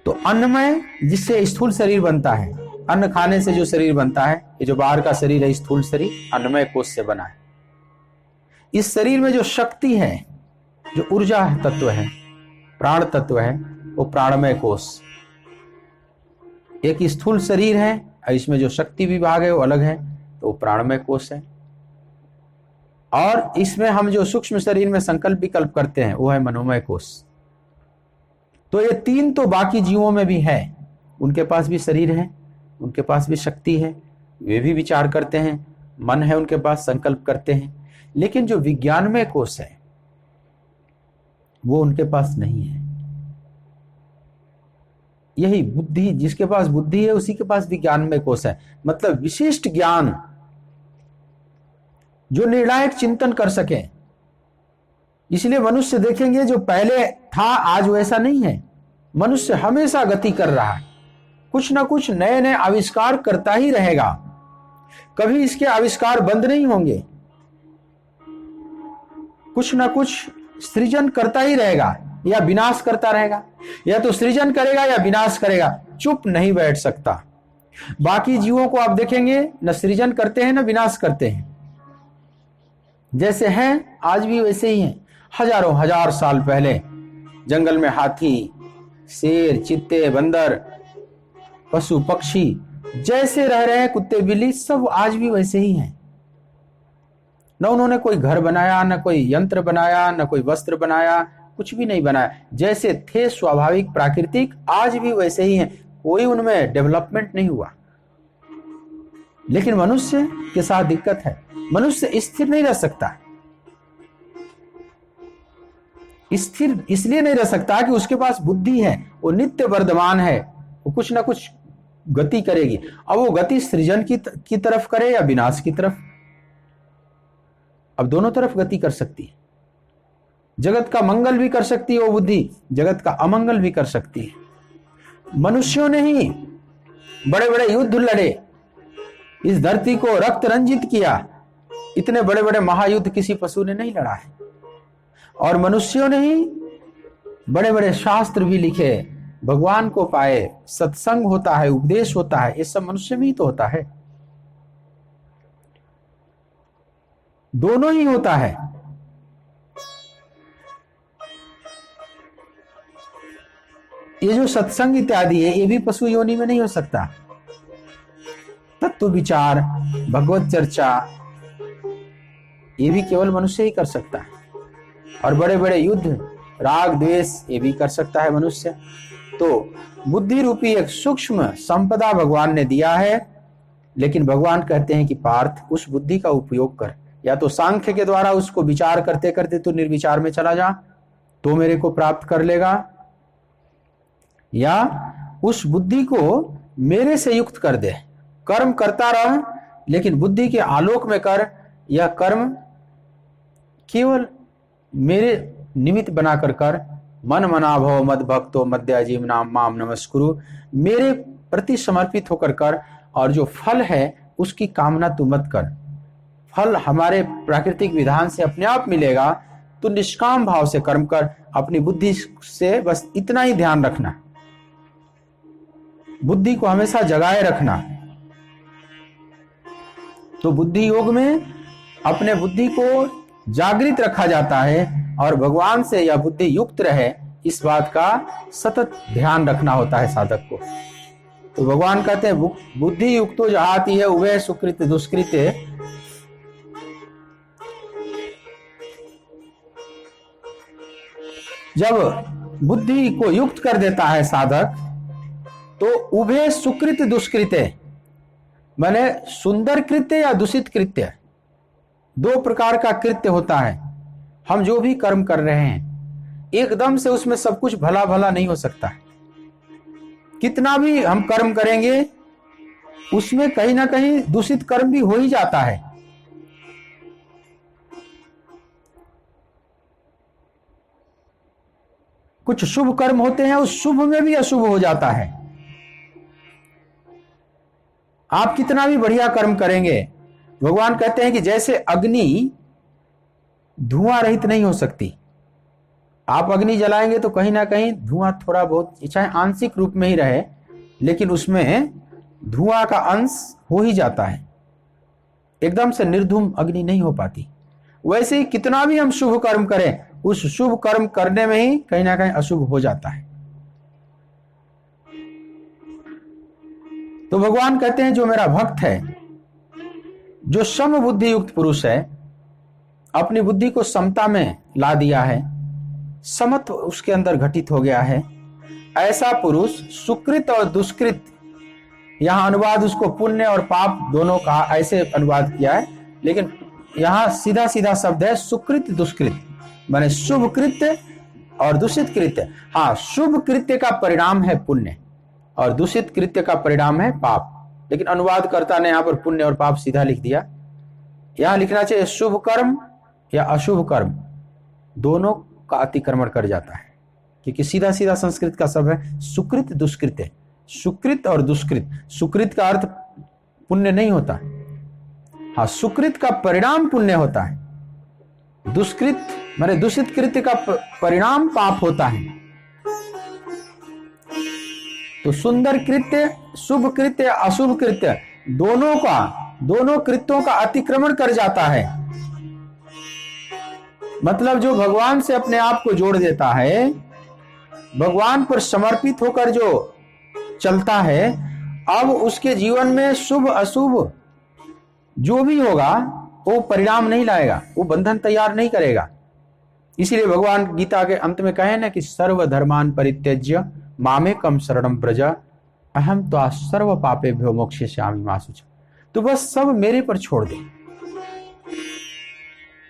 तो अन्नमय, जिससे स्थूल शरीर बनता है, अन्न खाने से जो शरीर बनता है, ये जो बाहर का शरीर है स्थूल शरीर, अन्नमय कोश से बना है। इस शरीर में जो शक्ति है, जो ऊर्जा तत्व है, प्राण तत्व है, वो प्राणमय कोश। एक स्थूल शरीर है और इसमें जो शक्ति विभाग है वो अलग है, तो वो प्राणमय कोश है। और इसमें हम जो सूक्ष्म शरीर में संकल्प विकल्प करते हैं वो है मनोमय कोश। तो ये 3 तो बाकी जीवों में भी है, उनके पास भी शरीर है, उनके पास भी शक्ति है, वे भी विचार करते हैं, मन है उनके पास, संकल्प करते हैं। लेकिन जो विज्ञानमय कोश है वो उनके पास नहीं है। यही बुद्धि, जिसके पास बुद्धि है उसी के पास विज्ञानमय कोश है, मतलब विशिष्ट ज्ञान, जो निर्णायक चिंतन कर सके। इसलिए मनुष्य देखेंगे जो पहले था आज वैसा नहीं है। मनुष्य हमेशा गति कर रहा है, कुछ ना कुछ नए नए आविष्कार करता ही रहेगा, कभी इसके आविष्कार बंद नहीं होंगे। कुछ ना कुछ सृजन करता ही रहेगा या विनाश करता रहेगा, या तो सृजन करेगा या विनाश करेगा, चुप नहीं बैठ सकता। बाकी जीवों को आप देखेंगे न सृजन करते हैं न विनाश करते हैं, जैसे हैं आज भी वैसे ही हैं। हजारों हजार साल पहले जंगल में हाथी, शेर, चीते, बंदर, पशु पक्षी जैसे रह रहे हैं, कुत्ते बिल्ली, सब आज भी वैसे ही हैं। न उन्होंने कोई घर बनाया, न कोई यंत्र बनाया, न कोई वस्त्र बनाया, कुछ भी नहीं बनाया। जैसे थे स्वाभाविक प्राकृतिक, आज भी वैसे ही हैं, कोई उनमें डेवलपमेंट नहीं हुआ। लेकिन मनुष्य के साथ दिक्कत है, मनुष्य स्थिर नहीं रह सकता। स्थिर इसलिए नहीं रह सकता कि उसके पास बुद्धि है, वो नित्य वर्धमान है, वो कुछ ना कुछ गति करेगी। अब वो गति सृजन की तरफ करे या विनाश की तरफ, अब दोनों तरफ गति कर सकती है। जगत का मंगल भी कर सकती है वो बुद्धि, जगत का अमंगल भी कर सकती है। मनुष्यों ने ही बड़े बड़े युद्ध लड़े, इस धरती को रक्त रंजित किया। इतने बड़े बड़े महायुद्ध किसी पशु ने नहीं लड़ा है। और मनुष्यों ने ही बड़े बड़े शास्त्र भी लिखे, भगवान को पाए, सत्संग होता है, उपदेश होता है, ये सब मनुष्य में ही तो होता है। दोनों ही होता है। ये जो सत्संग इत्यादि है ये भी पशु योनि में नहीं हो सकता। तत्व विचार, भगवत चर्चा, ये भी केवल मनुष्य ही कर सकता है। और बड़े बड़े युद्ध, राग द्वेष, ये भी कर सकता है मनुष्य। तो बुद्धि रूपी एक सूक्ष्म संपदा भगवान ने दिया है, लेकिन भगवान कहते हैं कि पार्थ उस बुद्धि का उपयोग कर, या तो सांख्य के द्वारा उसको विचार करते करते तू निर्विचार में चला जा तो मेरे को प्राप्त कर लेगा, या उस बुद्धि को मेरे से युक्त कर दे। कर्म करता रह लेकिन बुद्धि के आलोक में कर, यह कर्म केवल मेरे निमित्त बनाकर कर। मन मना भव मद भक्तो मद्या जीव नाम माम नमस्कुरु, मेरे प्रति समर्पित होकर कर, और जो फल है उसकी कामना तू मत कर। फल हमारे प्राकृतिक विधान से अपने आप मिलेगा, तू निष्काम भाव से कर्म कर। अपनी बुद्धि से बस इतना ही ध्यान रखना, बुद्धि को हमेशा जगाए रखना। तो बुद्धि योग में अपने बुद्धि को जागृत रखा जाता है और भगवान से यह बुद्धि युक्त रहे, इस बात का सतत ध्यान रखना होता है साधक को। तो भगवान कहते हैं बुद्धि युक्तो जहाती है उभय सुकृत दुष्कृत्य। जब बुद्धि को युक्त कर देता है साधक तो उभय सुकृत दुष्कृत्य, माने सुंदर कृत्य या दूषित कृत्य, दो प्रकार का कृत्य होता है। हम जो भी कर्म कर रहे हैं एकदम से उसमें सब कुछ भला भला नहीं हो सकता। कितना भी हम कर्म करेंगे उसमें कहीं ना कहीं दूषित कर्म भी हो ही जाता है। कुछ शुभ कर्म होते हैं, उस शुभ में भी अशुभ हो जाता है। आप कितना भी बढ़िया कर्म करेंगे, भगवान कहते हैं कि जैसे अग्नि धुआं रहित नहीं हो सकती। आप अग्नि जलाएंगे तो कहीं ना कहीं धुआं थोड़ा बहुत, चाहे आंशिक रूप में ही रहे, लेकिन उसमें धुआं का अंश हो ही जाता है। एकदम से निर्धूम अग्नि नहीं हो पाती। वैसे ही कितना भी हम शुभ कर्म करें, उस शुभ कर्म करने में ही कहीं ना कहीं अशुभ हो जाता है। तो भगवान कहते हैं जो मेरा भक्त है, जो सम बुद्धि युक्त पुरुष है, अपनी बुद्धि को समता में ला दिया है, समत्व उसके अंदर घटित हो गया है, ऐसा पुरुष सुकृत और दुष्कृत, यहां अनुवाद उसको पुण्य और पाप दोनों का ऐसे अनुवाद किया है, लेकिन यहां सीधा सीधा शब्द है सुकृत दुष्कृत, माने शुभ कृत्य और दूषित कृत्य। हाँ, शुभ कृत्य का परिणाम है पुण्य और दूषित कृत्य का परिणाम है पाप, लेकिन अनुवादकर्ता ने यहां पर पुण्य और पाप सीधा लिख दिया। यहां लिखना चाहिए शुभ कर्म या अशुभ कर्म, दोनों का अतिक्रमण कर जाता है, क्योंकि सीधा सीधा संस्कृत का शब्द है सुकृत दुष्कृत्य। सुकृत और दुष्कृत, सुकृत का अर्थ पुण्य नहीं होता, हाँ सुकृत का परिणाम पुण्य होता है, दुष्कृत माने दूषित कृत्य का परिणाम पाप होता है। तो सुंदर कृत्य, शुभ कृत्य, अशुभ कृत्य, दोनों कृत्यों का अतिक्रमण कर जाता है। मतलब जो भगवान से अपने आप को जोड़ देता है, भगवान पर समर्पित होकर जो चलता है, अब उसके जीवन में शुभ अशुभ जो भी होगा वो परिणाम नहीं लाएगा, वो बंधन तैयार नहीं करेगा। इसीलिए भगवान गीता के अंत में कहे ना कि सर्वधर्मान परित्यज्य मामेकम शरणम व्रज अहम त्वा सर्व पापेभ्यो मोक्षयिष्यामि मा शुचः। तो बस सब मेरे पर छोड़ दे,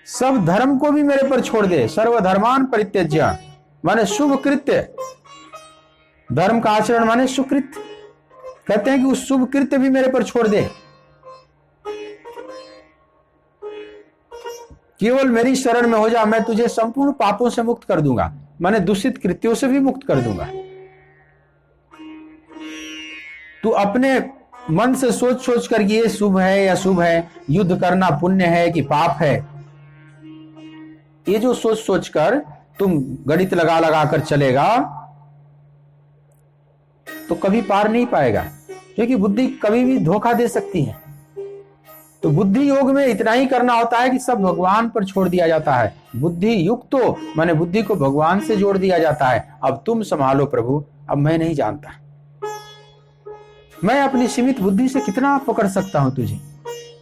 सब धर्म को भी मेरे पर छोड़ दे। सर्वधर्मान परित्यज्य माने शुभ कृत्य, धर्म का आचरण माने सुकृत्य। कहते हैं कि उस शुभ कृत्य भी मेरे पर छोड़ दे, केवल मेरी शरण में हो जा, मैं तुझे संपूर्ण पापों से मुक्त कर दूंगा, माने दूषित कृत्यों से भी मुक्त कर दूंगा। तू अपने मन से सोच सोच कर ये शुभ है या शुभ है, युद्ध करना पुण्य है कि पाप है, ये जो सोच सोच कर तुम गणित लगा लगा कर चलेगा तो कभी पार नहीं पाएगा, क्योंकि बुद्धि कभी भी धोखा दे सकती है। तो बुद्धि योग में इतना ही करना होता है कि सब भगवान पर छोड़ दिया जाता है। बुद्धि युक्तो माने बुद्धि को भगवान से जोड़ दिया जाता है। अब तुम संभालो प्रभु, अब मैं नहीं जानता, मैं अपनी सीमित बुद्धि से कितना पकड़ सकता हूं तुझे,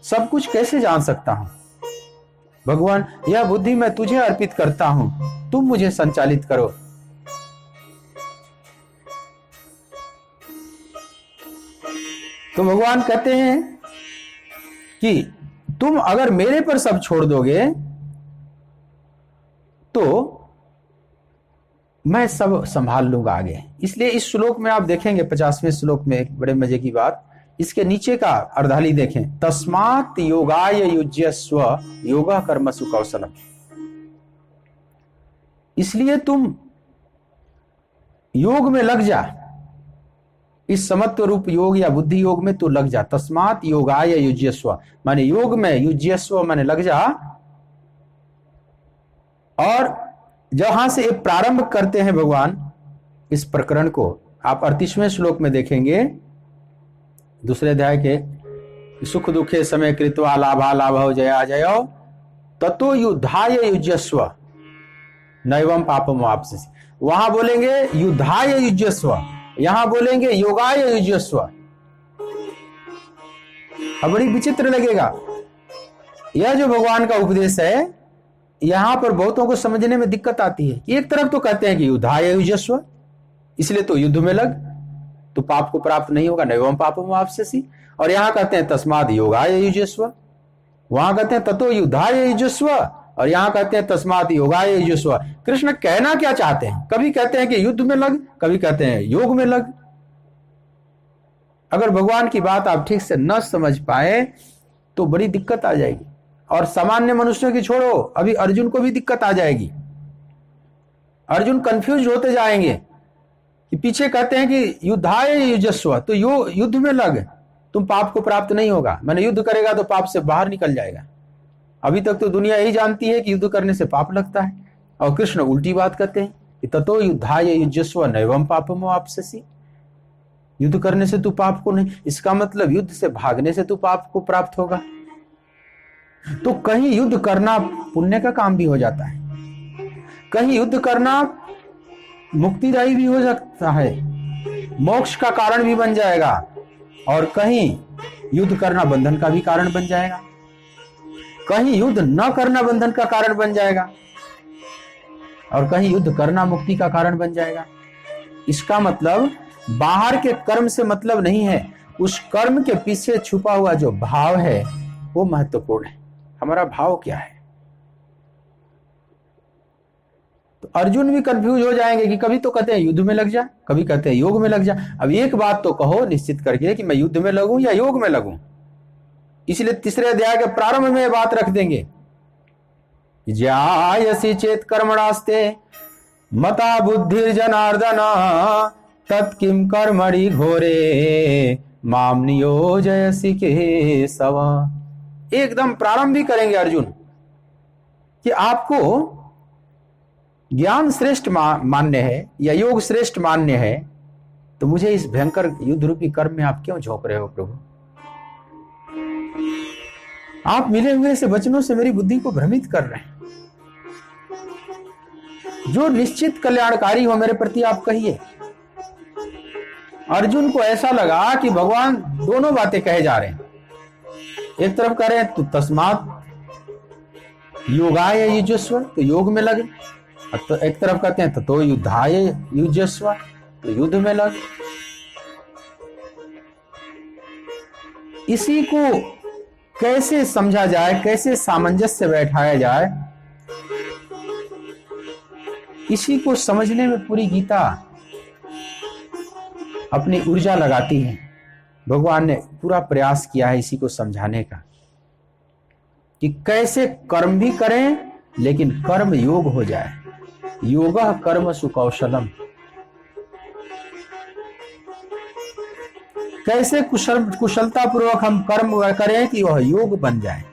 सब कुछ कैसे जान सकता हूं। भगवान यह बुद्धि मैं तुझे अर्पित करता हूं, तुम मुझे संचालित करो। तो भगवान कहते हैं कि तुम अगर मेरे पर सब छोड़ दोगे तो मैं सब संभाल लूंगा आगे। इसलिए इस श्लोक में आप देखेंगे 50वें श्लोक में एक बड़े मजे की बात, इसके नीचे का अर्धाली देखें, तस्मात् योगाय युज्यस्व योगा कर्मसु कौशलम। इसलिए तुम योग में लग जा, इस समत्व रूप योग या बुद्धि योग में तू लग जा। तस्मात् योगाय युज्यस्व माने योग में, युज्यस्व माने लग जा। और जहां से प्रारंभ करते हैं भगवान इस प्रकरण को, आप 38वें श्लोक में देखेंगे, दूसरे अध्याय के, सुख दुखे समय कृत्वा लाभा लाभो जया जयो ततो युद्धाय युज्यस्व नैवं पापम वाप्स्यसि। वहां बोलेंगे युद्धाय युज्यस्व, यहां बोलेंगे योगाय युज्यस्व। अब बड़ी विचित्र लगेगा यह जो भगवान का उपदेश है, यहां पर बहुतों को समझने में दिक्कत आती है कि एक तरफ तो कहते हैं कि युद्धाय युज्यस्व, इसलिए तो युद्ध में लग, तो पाप को प्राप्त नहीं होगा, नैवं पापम वाप्स्यसि। और यहां कहते हैं तस्मात् योगाय युज्यस्व, वहां कहते हैं ततो युद्धाय युज्यस्व, और यहां कहते हैं तस्मात् योगाय युज्यस्व। कृष्ण कहना क्या चाहते हैं? कभी कहते हैं कि युद्ध में लग, कभी कहते हैं योग में लग। अगर भगवान की बात आप ठीक से न समझ पाए तो बड़ी दिक्कत आ जाएगी, और सामान्य मनुष्यों की छोड़ो, अभी अर्जुन को भी दिक्कत आ जाएगी। अर्जुन कंफ्यूज होते जाएंगे कि पीछे कहते हैं कि युद्धाय युज्यस्व, तो युद्ध में लग, तुम पाप को प्राप्त नहीं होगा, मैंने युद्ध करेगा तो पाप से बाहर निकल जाएगा। अभी तक तो दुनिया यही जानती है कि युद्ध करने से पाप लगता है, और कृष्ण उल्टी बात कहते हैं कि ततो युद्धाय युज्यस्व नैवं पापम वाप्स्यसि। युद्ध करने से तू पाप को नहीं, इसका मतलब युद्ध से भागने से तू पाप को प्राप्त होगा। तो कहीं युद्ध करना पुण्य का काम भी हो जाता है, कहीं युद्ध करना मुक्तिदायी भी हो सकता है, मोक्ष का कारण भी बन जाएगा, और कहीं युद्ध करना बंधन का भी कारण बन जाएगा, कहीं युद्ध न करना बंधन का कारण बन जाएगा, और कहीं युद्ध करना मुक्ति का कारण बन जाएगा। इसका मतलब बाहर के कर्म से मतलब नहीं है, उस कर्म के पीछे छुपा हुआ जो भाव है वो महत्वपूर्ण है। हमारा भाव क्या है? तो अर्जुन भी कंफ्यूज हो जाएंगे कि कभी तो कहते हैं युद्ध में लग जा, कभी कहते हैं योग में लग जा। अब एक बात तो कहो निश्चित करके कि मैं युद्ध में लगूं या योग में लगूं। इसलिए तीसरे अध्याय के प्रारंभ में बात रख देंगे, ज्यायसि चेत कर्मणास्ते मता बुद्धिर जनार्दन तत्किम कर्मणि घोरे माम नियोजयसि केशव। एकदम प्रारंभ भी करेंगे अर्जुन कि आपको ज्ञान श्रेष्ठ मान्य है या योग श्रेष्ठ मान्य है, तो मुझे इस भयंकर युद्ध रूपी कर्म में आप क्यों झोंक रहे हो प्रभु? आप मिले हुए से वचनों से मेरी बुद्धि को भ्रमित कर रहे हैं। जो निश्चित कल्याणकारी हो मेरे प्रति आप कहिए। अर्जुन को ऐसा लगा कि भगवान दोनों बातें कहे जा रहे हैं, एक तरफ कह रहे हैं तो तस्मात् योगाय युज्यस्व, तो योग में लगे, तो एक तरफ कहते हैं तो युद्धाय युज्यस्व, तो युद्ध में लग। इसी को कैसे समझा जाए, कैसे सामंजस्य बैठाया जाए, इसी को समझने में पूरी गीता अपनी ऊर्जा लगाती है। भगवान ने पूरा प्रयास किया है इसी को समझाने का कि कैसे कर्म भी करें लेकिन कर्म योग हो जाए। योगः कर्मसु कौशलम, कैसे कुशलता पूर्वक हम कर्म करें कि वह योग बन जाए।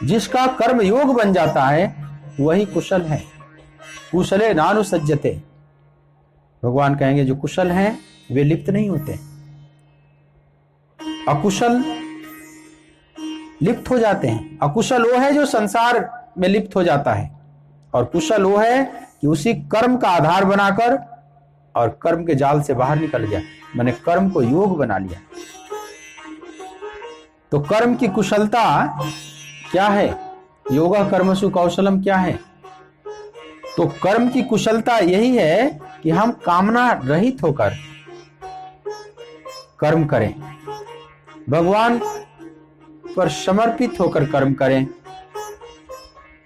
जिसका कर्म योग बन जाता है वही कुशल है। कुशले नानुसज्जते, भगवान कहेंगे जो कुशल हैं वे लिप्त नहीं होते, अकुशल लिप्त हो जाते हैं। अकुशल वो है जो संसार में लिप्त हो जाता है, और कुशल वो है कि उसी कर्म का आधार बनाकर और कर्म के जाल से बाहर निकल गया, मैंने कर्म को योग बना लिया। तो कर्म की कुशलता क्या है? योगा कर्मसु कौशलम क्या है? तो कर्म की कुशलता यही है कि हम कामना रहित होकर कर्म करें। भगवान पर समर्पित होकर कर्म करें,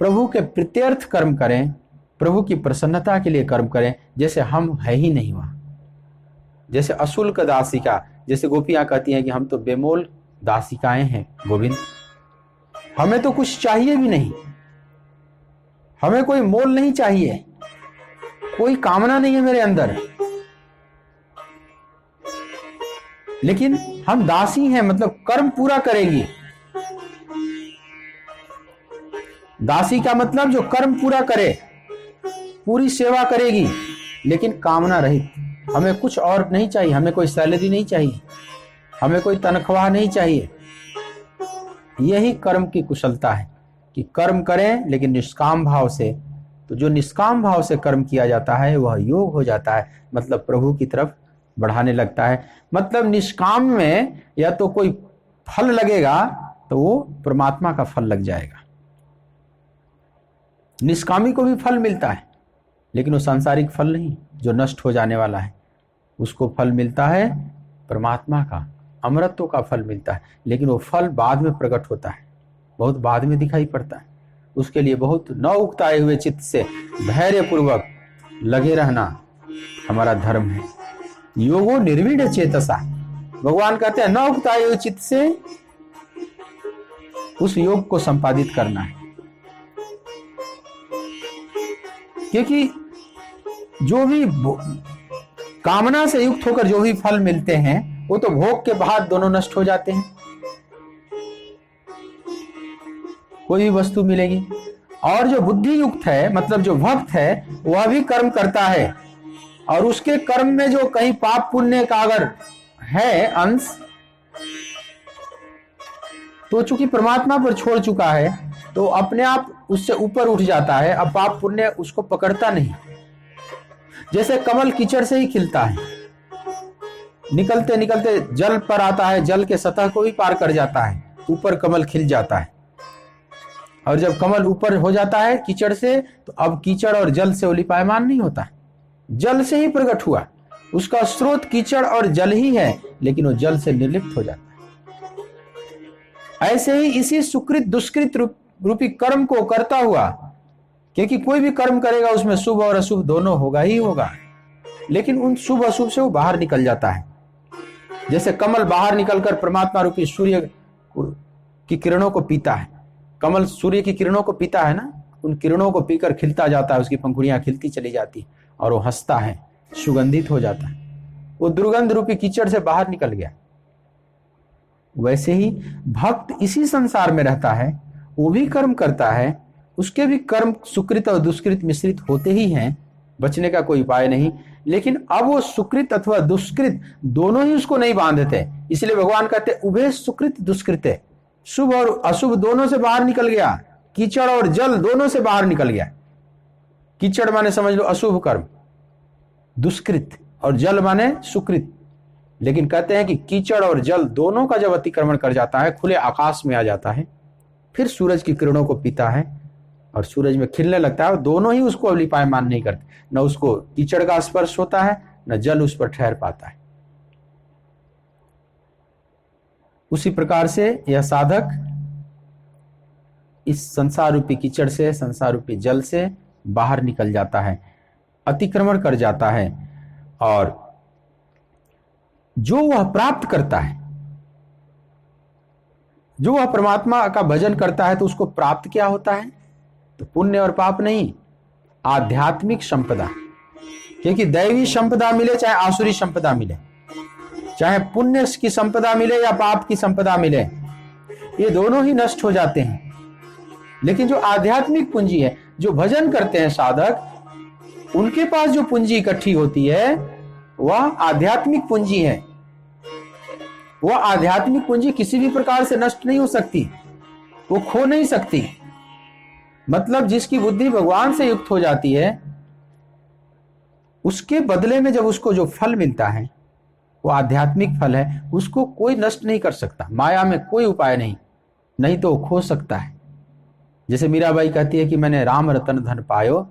प्रभु के प्रीत्यर्थ कर्म करें, प्रभु की प्रसन्नता के लिए कर्म करें, जैसे हम है ही नहीं वहां। जैसे अशुल्क दासिका, जैसे गोपियां कहती हैं कि हम तो बेमोल दासिकाएं हैं गोविंद, हमें तो कुछ चाहिए भी नहीं, हमें कोई मोल नहीं चाहिए, कोई कामना नहीं है मेरे अंदर, लेकिन हम दासी हैं, मतलब कर्म पूरा करेगी। दासी का मतलब जो कर्म पूरा करे, पूरी सेवा करेगी, लेकिन कामना रहित। हमें कुछ और नहीं चाहिए, हमें कोई सैलरी नहीं चाहिए, हमें कोई तनख्वाह नहीं चाहिए। यही कर्म की कुशलता है कि कर्म करें लेकिन निष्काम भाव से। तो जो निष्काम भाव से कर्म किया जाता है वह योग हो जाता है, मतलब प्रभु की तरफ बढ़ाने लगता है। मतलब निष्काम में या तो कोई फल लगेगा तो वो परमात्मा का फल लग जाएगा। निष्कामी को भी फल मिलता है, लेकिन वो सांसारिक फल नहीं जो नष्ट हो जाने वाला है, उसको फल मिलता है परमात्मा का, अमरत्व का फल मिलता है। लेकिन वो फल बाद में प्रकट होता है, बहुत बाद में दिखाई पड़ता है। उसके लिए बहुत न उकताए हुए चित्त से धैर्य पूर्वक लगे रहना हमारा धर्म है। योगो निर्विण चेतसा, भगवान कहते हैं न उकताए हुए चित्त से उस योग को संपादित करना है। क्योंकि जो भी कामना से युक्त होकर जो भी फल मिलते हैं वो तो भोग के बाद दोनों नष्ट हो जाते हैं। कोई भी वस्तु मिलेगी, और जो बुद्धि युक्त है, मतलब जो भक्त है, वह भी कर्म करता है, और उसके कर्म में जो कहीं पाप पुण्य का अगर है अंश, तो चूंकि परमात्मा पर छोड़ चुका है तो अपने आप उससे ऊपर उठ जाता है। अब पाप पुण्य उसको पकड़ता नहीं। जैसे कमल कीचड़ से ही खिलता है, निकलते निकलते जल पर आता है, जल के सतह को भी पार कर जाता है, ऊपर कमल खिल जाता है। और जब कमल ऊपर हो जाता है कीचड़ से, तो अब कीचड़ और जल से वो लिपायमान नहीं होता, जल से ही प्रकट हुआ। उसका स्रोत कीचड़ और जल ही है, लेकिन वो जल से निर्लिप्त हो जाता है। ऐसे ही इसी सुकृत दुष्कृत रूपी कर्म को करता हुआ, क्योंकि कोई भी कर्म करेगा उसमें शुभ और अशुभ दोनों होगा ही होगा, लेकिन उन शुभ अशुभ से वो बाहर निकल जाता है। जैसे कमल बाहर निकलकर परमात्मा रूपी सूर्य की किरणों को पीता है, कमल सूर्य की किरणों को पीता है ना, उन किरणों को पीकर खिलता जाता है, उसकी पंखुड़ियां खिलती चली जाती और वो हंसता है, सुगंधित हो जाता है। वो दुर्गंध रूपी कीचड़ से बाहर निकल गया। वैसे ही भक्त इसी संसार में रहता है, वो भी कर्म करता है, उसके भी कर्म सुकृत और दुष्कृत मिश्रित होते ही हैं, बचने का कोई उपाय नहीं। लेकिन अब वो सुकृत अथवा दुष्कृत दोनों ही उसको नहीं बांधते, इसलिए भगवान कहते उभय सुकृत दुष्कृत, शुभ और अशुभ दोनों से बाहर निकल गया, कीचड़ और जल दोनों से बाहर निकल गया। कीचड़ माने समझ लो अशुभ कर्म, दुष्कृत, और जल माने सुकृत। लेकिन कहते हैं कि कीचड़ और जल दोनों का जब अतिक्रमण कर जाता है, खुले आकाश में आ जाता है, फिर सूरज की किरणों को पीता है और सूरज में खिलने लगता है, और दोनों ही उसको अलिपायमान नहीं करते। न उसको कीचड़ का स्पर्श होता है, न जल उस पर ठहर पाता है। उसी प्रकार से यह साधक इस संसार रूपी कीचड़ से, संसार रूपी जल से बाहर निकल जाता है, अतिक्रमण कर जाता है, और जो वह प्राप्त करता है, जो वह परमात्मा का भजन करता है, तो उसको प्राप्त क्या होता है? तो पुण्य और पाप नहीं, आध्यात्मिक संपदा। क्योंकि दैवी संपदा मिले चाहे आसुरी संपदा मिले, चाहे पुण्य की संपदा मिले या पाप की संपदा मिले, ये दोनों ही नष्ट हो जाते हैं। लेकिन जो आध्यात्मिक पूंजी है, जो भजन करते हैं साधक, उनके पास जो पूंजी इकट्ठी होती है वह आध्यात्मिक पूंजी है। वह आध्यात्मिक पूंजी किसी भी प्रकार से नष्ट नहीं हो सकती, वो खो नहीं सकती। मतलब जिसकी बुद्धि भगवान से युक्त हो जाती है, उसके बदले में जब उसको जो फल मिलता है वो आध्यात्मिक फल है, उसको कोई नष्ट नहीं कर सकता। माया में कोई उपाय नहीं, नहीं तो वो खो सकता है। जैसे मीराबाई कहती है कि मैंने राम रतन धन पायो,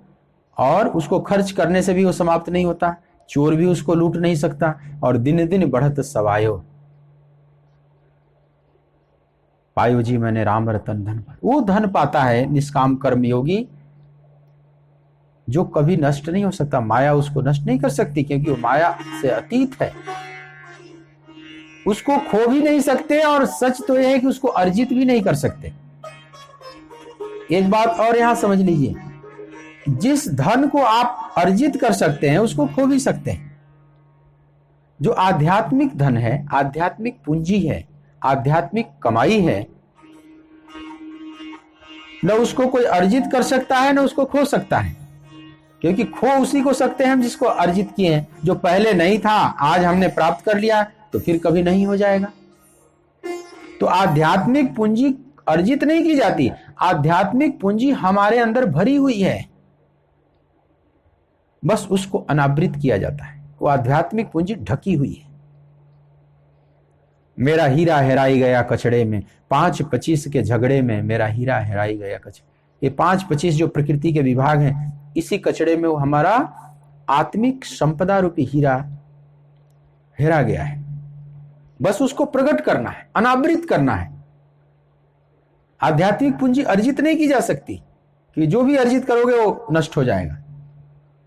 और उसको खर्च करने से भी वो समाप्त नहीं होता, चोर भी उसको लूट नहीं सकता, और दिन दिन बढ़त सवायो। पायो जी मैंने राम रतन धन पाया। वो धन पाता है निष्काम कर्म योगी जो कभी नष्ट नहीं हो सकता। माया उसको नष्ट नहीं कर सकती, क्योंकि वो माया से अतीत है, उसको खो भी नहीं सकते, और सच तो यह है कि उसको अर्जित भी नहीं कर सकते। एक बात और यहां समझ लीजिए, जिस धन को आप अर्जित कर सकते हैं उसको खो भी सकते हैं। जो आध्यात्मिक धन है, आध्यात्मिक पूंजी है, आध्यात्मिक कमाई है, न उसको कोई अर्जित कर सकता है न उसको खो सकता है, क्योंकि खो उसी को सकते हैं हम जिसको अर्जित किए हैं। जो पहले नहीं था आज हमने प्राप्त कर लिया तो फिर कभी नहीं हो जाएगा। तो आध्यात्मिक पूंजी अर्जित नहीं की जाती, आध्यात्मिक पूंजी हमारे अंदर भरी हुई है, बस उसको अनावृत किया जाता है। वो आध्यात्मिक पूंजी ढकी हुई है। मेरा हीरा हेराई गया कचड़े में, 5-25 के झगड़े में मेरा हीरा हेराई गया कचड़े। ये 5-25 जो प्रकृति के विभाग हैं, इसी कचड़े में वो हमारा आत्मिक संपदा रूपी हीरा हेरा गया है। बस उसको प्रकट करना है, अनावृत करना है। आध्यात्मिक पूंजी अर्जित नहीं की जा सकती, कि जो भी अर्जित करोगे वो नष्ट हो जाएगा।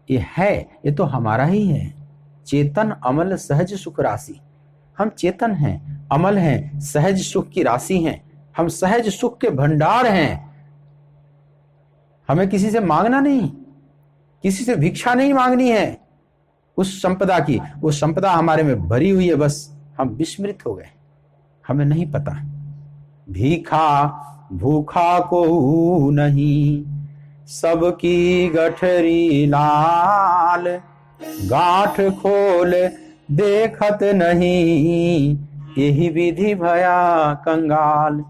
ये है, ये तो हमारा ही है। चेतन अमल सहज सुख राशि। हम चेतन हैं, अमल हैं, सहज सुख की राशि हैं। हम सहज सुख के भंडार हैं। हमें किसी से मांगना नहीं, किसी से भिक्षा नहीं मांगनी है उस संपदा की। वो संपदा हमारे में भरी हुई है, बस हम विस्मृत हो गए, हमें नहीं पता। भीखा भूखा को नहीं, सबकी गठरी लाल, गांठ खोल देखत नहीं, यही विधि भया कंगाल।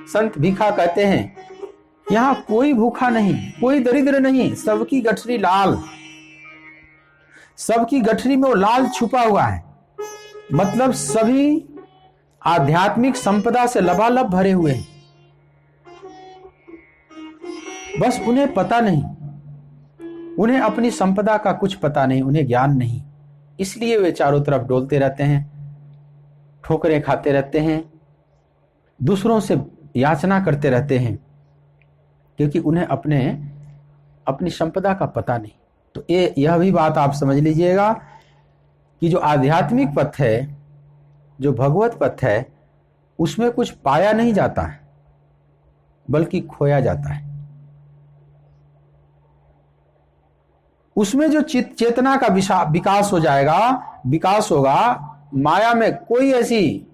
संत भीखा कहते हैं यहां कोई भूखा नहीं, कोई दरिद्र नहीं, सबकी गठरी लाल। सबकी गठरी में वो लाल छुपा हुआ है, मतलब सभी आध्यात्मिक संपदा से लबालब भरे हुए हैं, बस उन्हें पता नहीं, उन्हें अपनी संपदा का कुछ पता नहीं, उन्हें ज्ञान नहीं। इसलिए वे चारों तरफ डोलते रहते हैं, ठोकरें खाते रहते हैं, दूसरों से याचना करते रहते हैं, क्योंकि उन्हें अपनी संपदा का पता नहीं। तो यह भी बात आप समझ लीजिएगा कि जो आध्यात्मिक पथ है, जो भगवत पथ है, उसमें कुछ पाया नहीं जाता है, बल्कि खोया जाता है। उसमें जो चेतना का विकास हो जाएगा, विकास होगा, माया में कोई ऐसी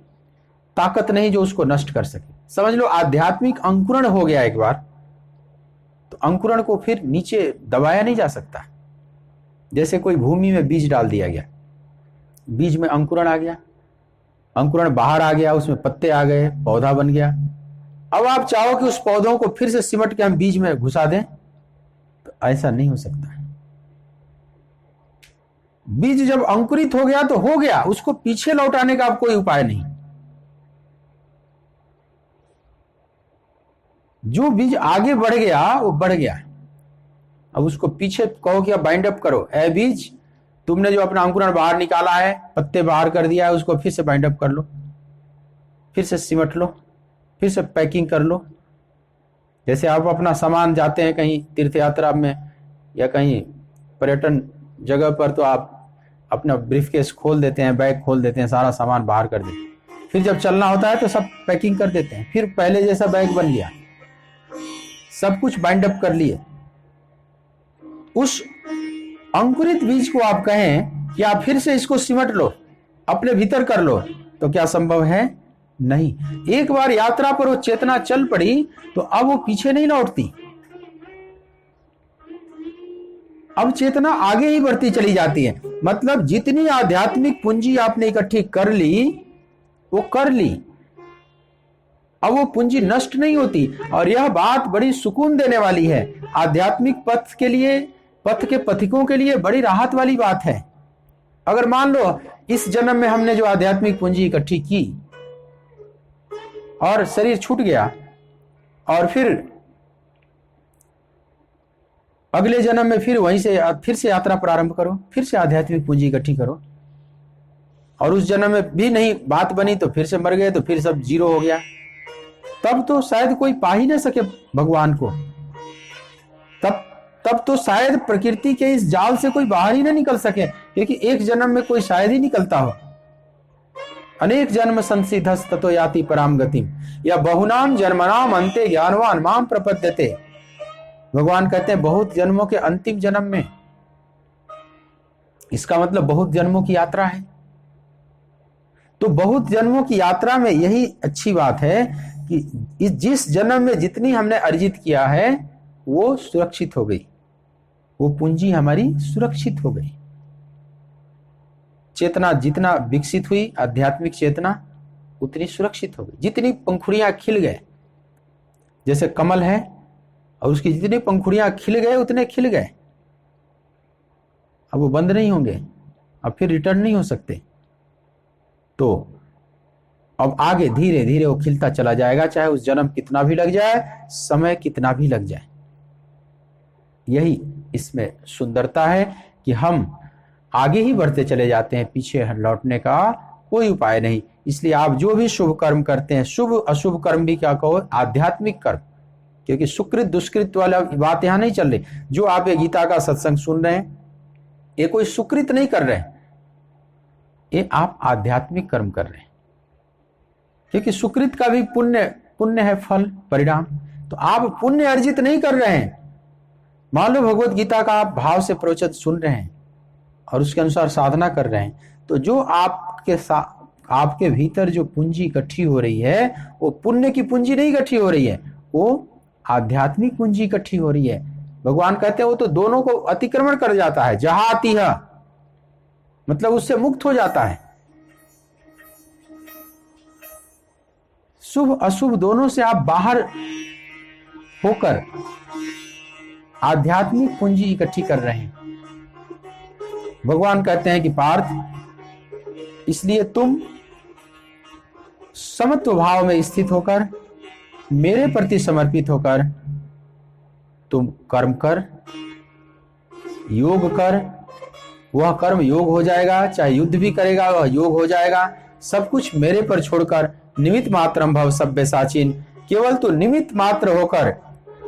ताकत नहीं जो उसको नष्ट कर सके। समझ लो आध्यात्मिक अंकुरण हो गया एक बार, तो अंकुरण को फिर नीचे दबाया नहीं जा सकता। जैसे कोई भूमि में बीज डाल दिया गया, बीज में अंकुरण आ गया, अंकुरण बाहर आ गया, उसमें पत्ते आ गए, पौधा बन गया। अब आप चाहो कि उस पौधों को फिर से सिमट के हम बीज में घुसा दें, तो ऐसा नहीं हो सकता। बीज जब अंकुरित हो गया तो हो गया, उसको पीछे लौटाने का अब कोई उपाय नहीं। जो बीज आगे बढ़ गया वो बढ़ गया, अब उसको पीछे कहो कि अब बाइंड अप करो। ए बीज, तुमने जो अपना अंकुरण बाहर निकाला है, पत्ते बाहर कर दिया है, उसको फिर से बाइंड अप कर लो, फिर से सिमट लो, फिर से पैकिंग कर लो। जैसे आप अपना सामान जाते हैं कहीं तीर्थ यात्रा में या कहीं पर्यटन जगह पर, तो आप अपना ब्रीफकेस खोल देते हैं, बैग खोल देते हैं, सारा सामान बाहर कर देते हैं, फिर जब चलना होता है तो सब पैकिंग कर देते हैं, फिर पहले जैसा बैग बन गया, सब कुछ बाइंड अप कर लिए। उस अंकुरित बीज को आप कहें कि आप फिर से इसको सिमट लो, अपने भीतर कर लो, तो क्या संभव है? नहीं। एक बार यात्रा पर वो चेतना चल पड़ी तो अब वो पीछे नहीं लौटती, अब चेतना आगे ही बढ़ती चली जाती है। मतलब जितनी आध्यात्मिक पूंजी आपने इकट्ठी कर ली, वो कर ली, अब वो पूंजी नष्ट नहीं होती। और यह बात बड़ी सुकून देने वाली है, आध्यात्मिक पथ के लिए, पथ के पथिकों के लिए बड़ी राहत वाली बात है। अगर मान लो इस जन्म में हमने जो आध्यात्मिक पूंजी इकट्ठी की और शरीर छूट गया, और फिर अगले जन्म में फिर वहीं से फिर से यात्रा प्रारंभ करो, फिर से आध्यात्मिक पूंजी इकट्ठी करो, और उस जन्म में भी नहीं बात बनी तो फिर से मर गए, तो फिर सब जीरो हो गया, तब तो शायद कोई पा ही ना सके भगवान को। तब तो शायद प्रकृति के इस जाल से कोई बाहर ही ना निकल सके, क्योंकि एक जन्म में कोई शायद ही निकलता हो। अनेक जन्म संसिधस ततो याति पराम गतिम, या बहुनाम जन्मनाम अंते ज्ञानवान माम प्रपद्यते। भगवान कहते हैं बहुत जन्मों के अंतिम जन्म में, इसका मतलब बहुत जन्मों की यात्रा है। तो बहुत जन्मों की यात्रा में यही अच्छी बात है कि जिस जन्म में जितनी हमने अर्जित किया है वो सुरक्षित हो गई, वो पूंजी हमारी सुरक्षित हो गई। चेतना जितना विकसित हुई, आध्यात्मिक चेतना उतनी सुरक्षित हो गई। जितनी पंखुड़ियां खिल गए, जैसे कमल है और उसकी जितनी पंखुड़ियां खिल गए उतने खिल गए, अब वो बंद नहीं होंगे, अब फिर रिटर्न नहीं हो सकते। तो अब आगे धीरे धीरे वो खिलता चला जाएगा, चाहे उस जन्म कितना भी लग जाए, समय कितना भी लग जाए। यही इसमें सुंदरता है कि हम आगे ही बढ़ते चले जाते हैं, पीछे लौटने का कोई उपाय नहीं। इसलिए आप जो भी शुभ कर्म करते हैं, शुभ अशुभ कर्म भी क्या कहो, आध्यात्मिक कर्म, क्योंकि सुकृत दुष्कृत वाला बात यहां नहीं चल रही। जो आप ये गीता का सत्संग सुन रहे हैं, ये कोई सुकृत नहीं कर रहे हैं, ये आप आध्यात्मिक कर्म कर रहे हैं, क्योंकि सुकृत का भी पुण्य है फल परिणाम। तो आप पुण्य अर्जित नहीं कर रहे हैं। मान लो भगवत गीता का आप भाव से प्रवचन सुन रहे हैं और उसके अनुसार साधना कर रहे हैं, तो जो आपके भीतर जो पूंजी इकट्ठी हो रही है, वो पुण्य की पूंजी नहीं इकट्ठी हो रही है, वो आध्यात्मिक पूंजी इकट्ठी हो रही है। भगवान कहते हैं वो तो दोनों को अतिक्रमण कर जाता है, जहाती है, मतलब उससे मुक्त हो जाता है। शुभ अशुभ दोनों से आप बाहर होकर आध्यात्मिक पूंजी इकट्ठी कर रहे हैं। भगवान कहते हैं कि पार्थ, इसलिए तुम समत्व भाव में स्थित होकर मेरे प्रति समर्पित होकर तुम कर्म कर, योग कर। वह कर्म योग हो जाएगा, चाहे युद्ध भी करेगा वह योग हो जाएगा। सब कुछ मेरे पर छोड़कर निमित्त मात्रम भव सब्यसाचिन, केवल तू निमित्त मात्र होकर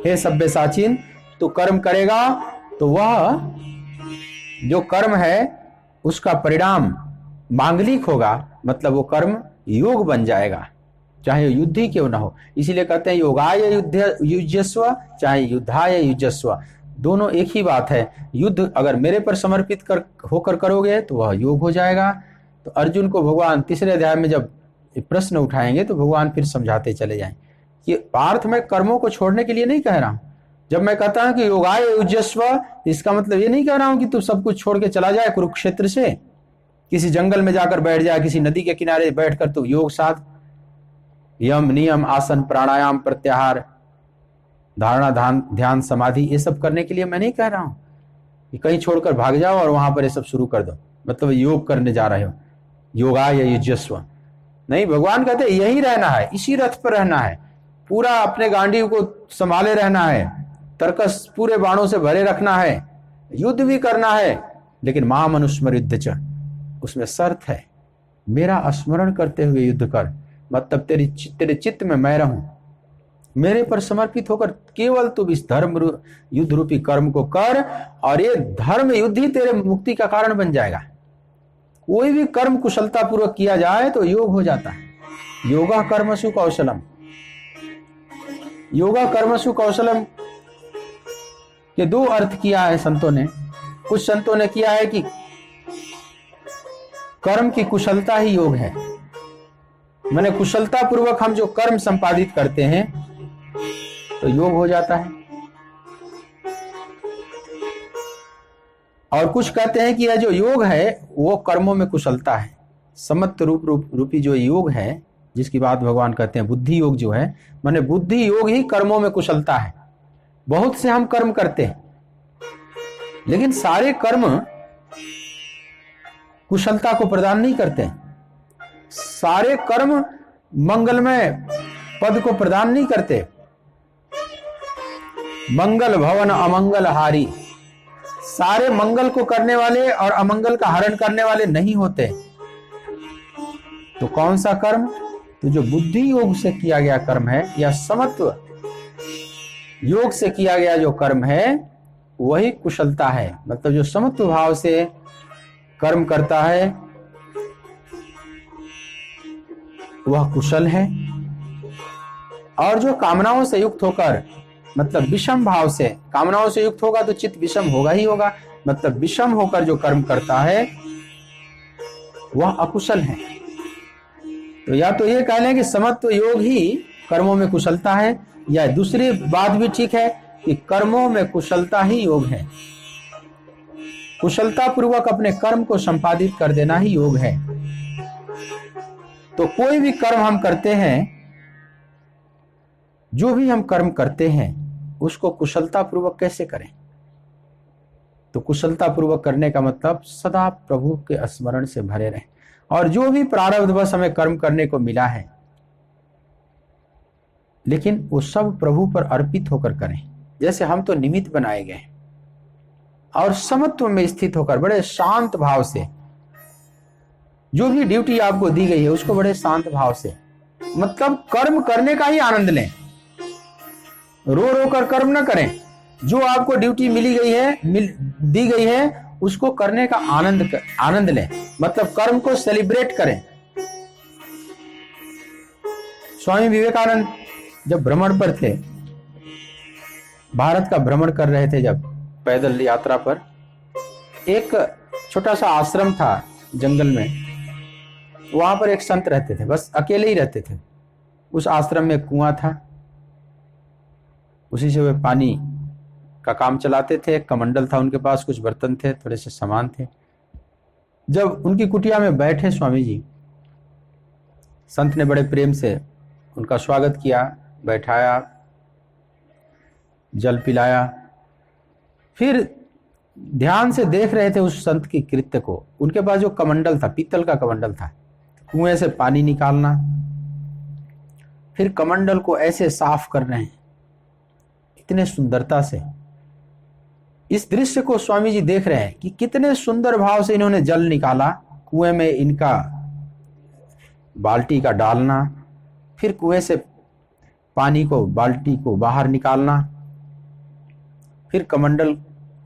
हे सब्यसाचिन तू कर्म करेगा, तो वह जो कर्म है उसका परिणाम मांगलिक होगा, मतलब वो कर्म योग बन जाएगा, चाहे युद्ध ही क्यों ना हो। इसीलिए कहते हैं योगाय युज्यस्व चाहे युद्धाय युजस्व, दोनों एक ही बात है। युद्ध अगर मेरे पर समर्पित होकर करोगे तो वह योग हो जाएगा। तो अर्जुन को भगवान तीसरे अध्याय में जब प्रश्न उठाएंगे तो भगवान फिर समझाते चले जाएं कि पार्थ मैं कर्मों को छोड़ने के लिए नहीं कह रहा हूं। जब मैं कहता हूं कि योगाय युजस्व, इसका मतलब ये नहीं कह रहा हूं कि तू सब कुछ छोड़ के चला जाए कुरुक्षेत्र से, किसी जंगल में जाकर बैठ जाए, किसी नदी के किनारे बैठकर तू योग साध, यम नियम आसन प्राणायाम प्रत्याहार धारणा ध्यान समाधि ये सब करने के लिए मैं नहीं कह रहा हूं कि कहीं छोड़कर भाग जाओ और वहां पर ये सब शुरू कर दो, मतलब योग करने जा रहे हो, योगाय युजस्व नहीं। भगवान कहते यही रहना है, इसी रथ पर रहना है, पूरा अपने गांडीव को संभाले रहना है, तर्कस पूरे बाणों से भरे रखना है, युद्ध भी करना है, लेकिन माम अनुस्मृत्य च, उसमें शर्त है मेरा स्मरण करते हुए युद्ध कर, मतलब तेरे चित्त में मैं रहूं, मेरे पर समर्पित होकर केवल तू इस धर्म युद्ध रूपी कर्म को कर, और ये धर्म युद्ध ही तेरे मुक्ति का कारण बन जाएगा। कोई भी कर्म कुशलता पूर्वक किया जाए तो योग हो जाता है। योगा कर्मसु कौशलम, योगा कर्मसु कौशलम के दो अर्थ किया है संतों ने। कुछ संतों ने किया है कि कर्म की कुशलता ही योग है, माने कुशलता पूर्वक हम जो कर्म संपादित करते हैं तो योग हो जाता है। और कुछ कहते हैं कि यह जो योग है वो कर्मों में कुशलता है। समत्त रूपी जो योग है, जिसकी बात भगवान कहते हैं बुद्धि योग जो है, माने बुद्धि योग ही कर्मों में कुशलता है। बहुत से हम कर्म करते हैं, लेकिन सारे कर्म कुशलता को प्रदान नहीं करते। सारे कर्म मंगलमय पद को प्रदान नहीं करते। मंगल भवन अमंगल हारी, सारे मंगल को करने वाले और अमंगल का हरण करने वाले नहीं होते। तो कौन सा कर्म? तो जो बुद्धि योग से किया गया कर्म है या समत्व योग से किया गया जो कर्म है वही कुशलता है। मतलब जो समत्व भाव से कर्म करता है वह कुशल है, और जो कामनाओं से युक्त होकर मतलब विषम भाव से, कामनाओं से युक्त होगा तो चित्त विषम होगा ही होगा, मतलब विषम होकर जो कर्म करता है वह अकुशल है। तो या तो ये कह लें कि समत्व योग ही कर्मों में कुशलता है, या दूसरी बात भी ठीक है कि कर्मों में कुशलता ही योग है। कुशलता पूर्वक अपने कर्म को संपादित कर देना ही योग है। तो कोई भी कर्म हम करते हैं, जो भी हम कर्म करते हैं उसको कुशलता पूर्वक कैसे करें? तो कुशलता पूर्वक करने का मतलब सदा प्रभु के स्मरण से भरे रहें, और जो भी प्रारब्धवश हमें कर्म करने को मिला है लेकिन वो सब प्रभु पर अर्पित होकर करें। जैसे हम तो निमित्त बनाए गए और समत्व में स्थित होकर बड़े शांत भाव से जो भी ड्यूटी आपको दी गई है उसको बड़े शांत भाव से, मतलब कर्म करने का ही आनंद लें, रो रो कर कर्म न करें। जो आपको ड्यूटी मिली गई है दी गई है उसको करने का आनंद लें, मतलब कर्म को सेलिब्रेट करें। स्वामी विवेकानंद जब भ्रमण पर थे, भारत का भ्रमण कर रहे थे, जब पैदल यात्रा पर, एक छोटा सा आश्रम था जंगल में, वहां पर एक संत रहते थे, बस अकेले ही रहते थे। उस आश्रम में कुआं था, उसी से वे पानी का काम चलाते थे। कमंडल था उनके पास, कुछ बर्तन थे, थोड़े से सामान थे। जब उनकी कुटिया में बैठे स्वामी जी, संत ने बड़े प्रेम से उनका स्वागत किया, बैठाया, जल पिलाया, फिर ध्यान से देख रहे थे उस संत की कृत्य को। उनके पास जो कमंडल था, पीतल का कमंडल था, कुएं से पानी निकालना, फिर कमंडल को ऐसे साफ कर रहे हैं कितने सुंदरता से। इस दृश्य को स्वामी जी देख रहे हैं कि कितने सुंदर भाव से इन्होंने जल निकाला, कुएं में इनका बाल्टी का डालना, फिर कुएं से पानी को, बाल्टी को बाहर निकालना, फिर कमंडल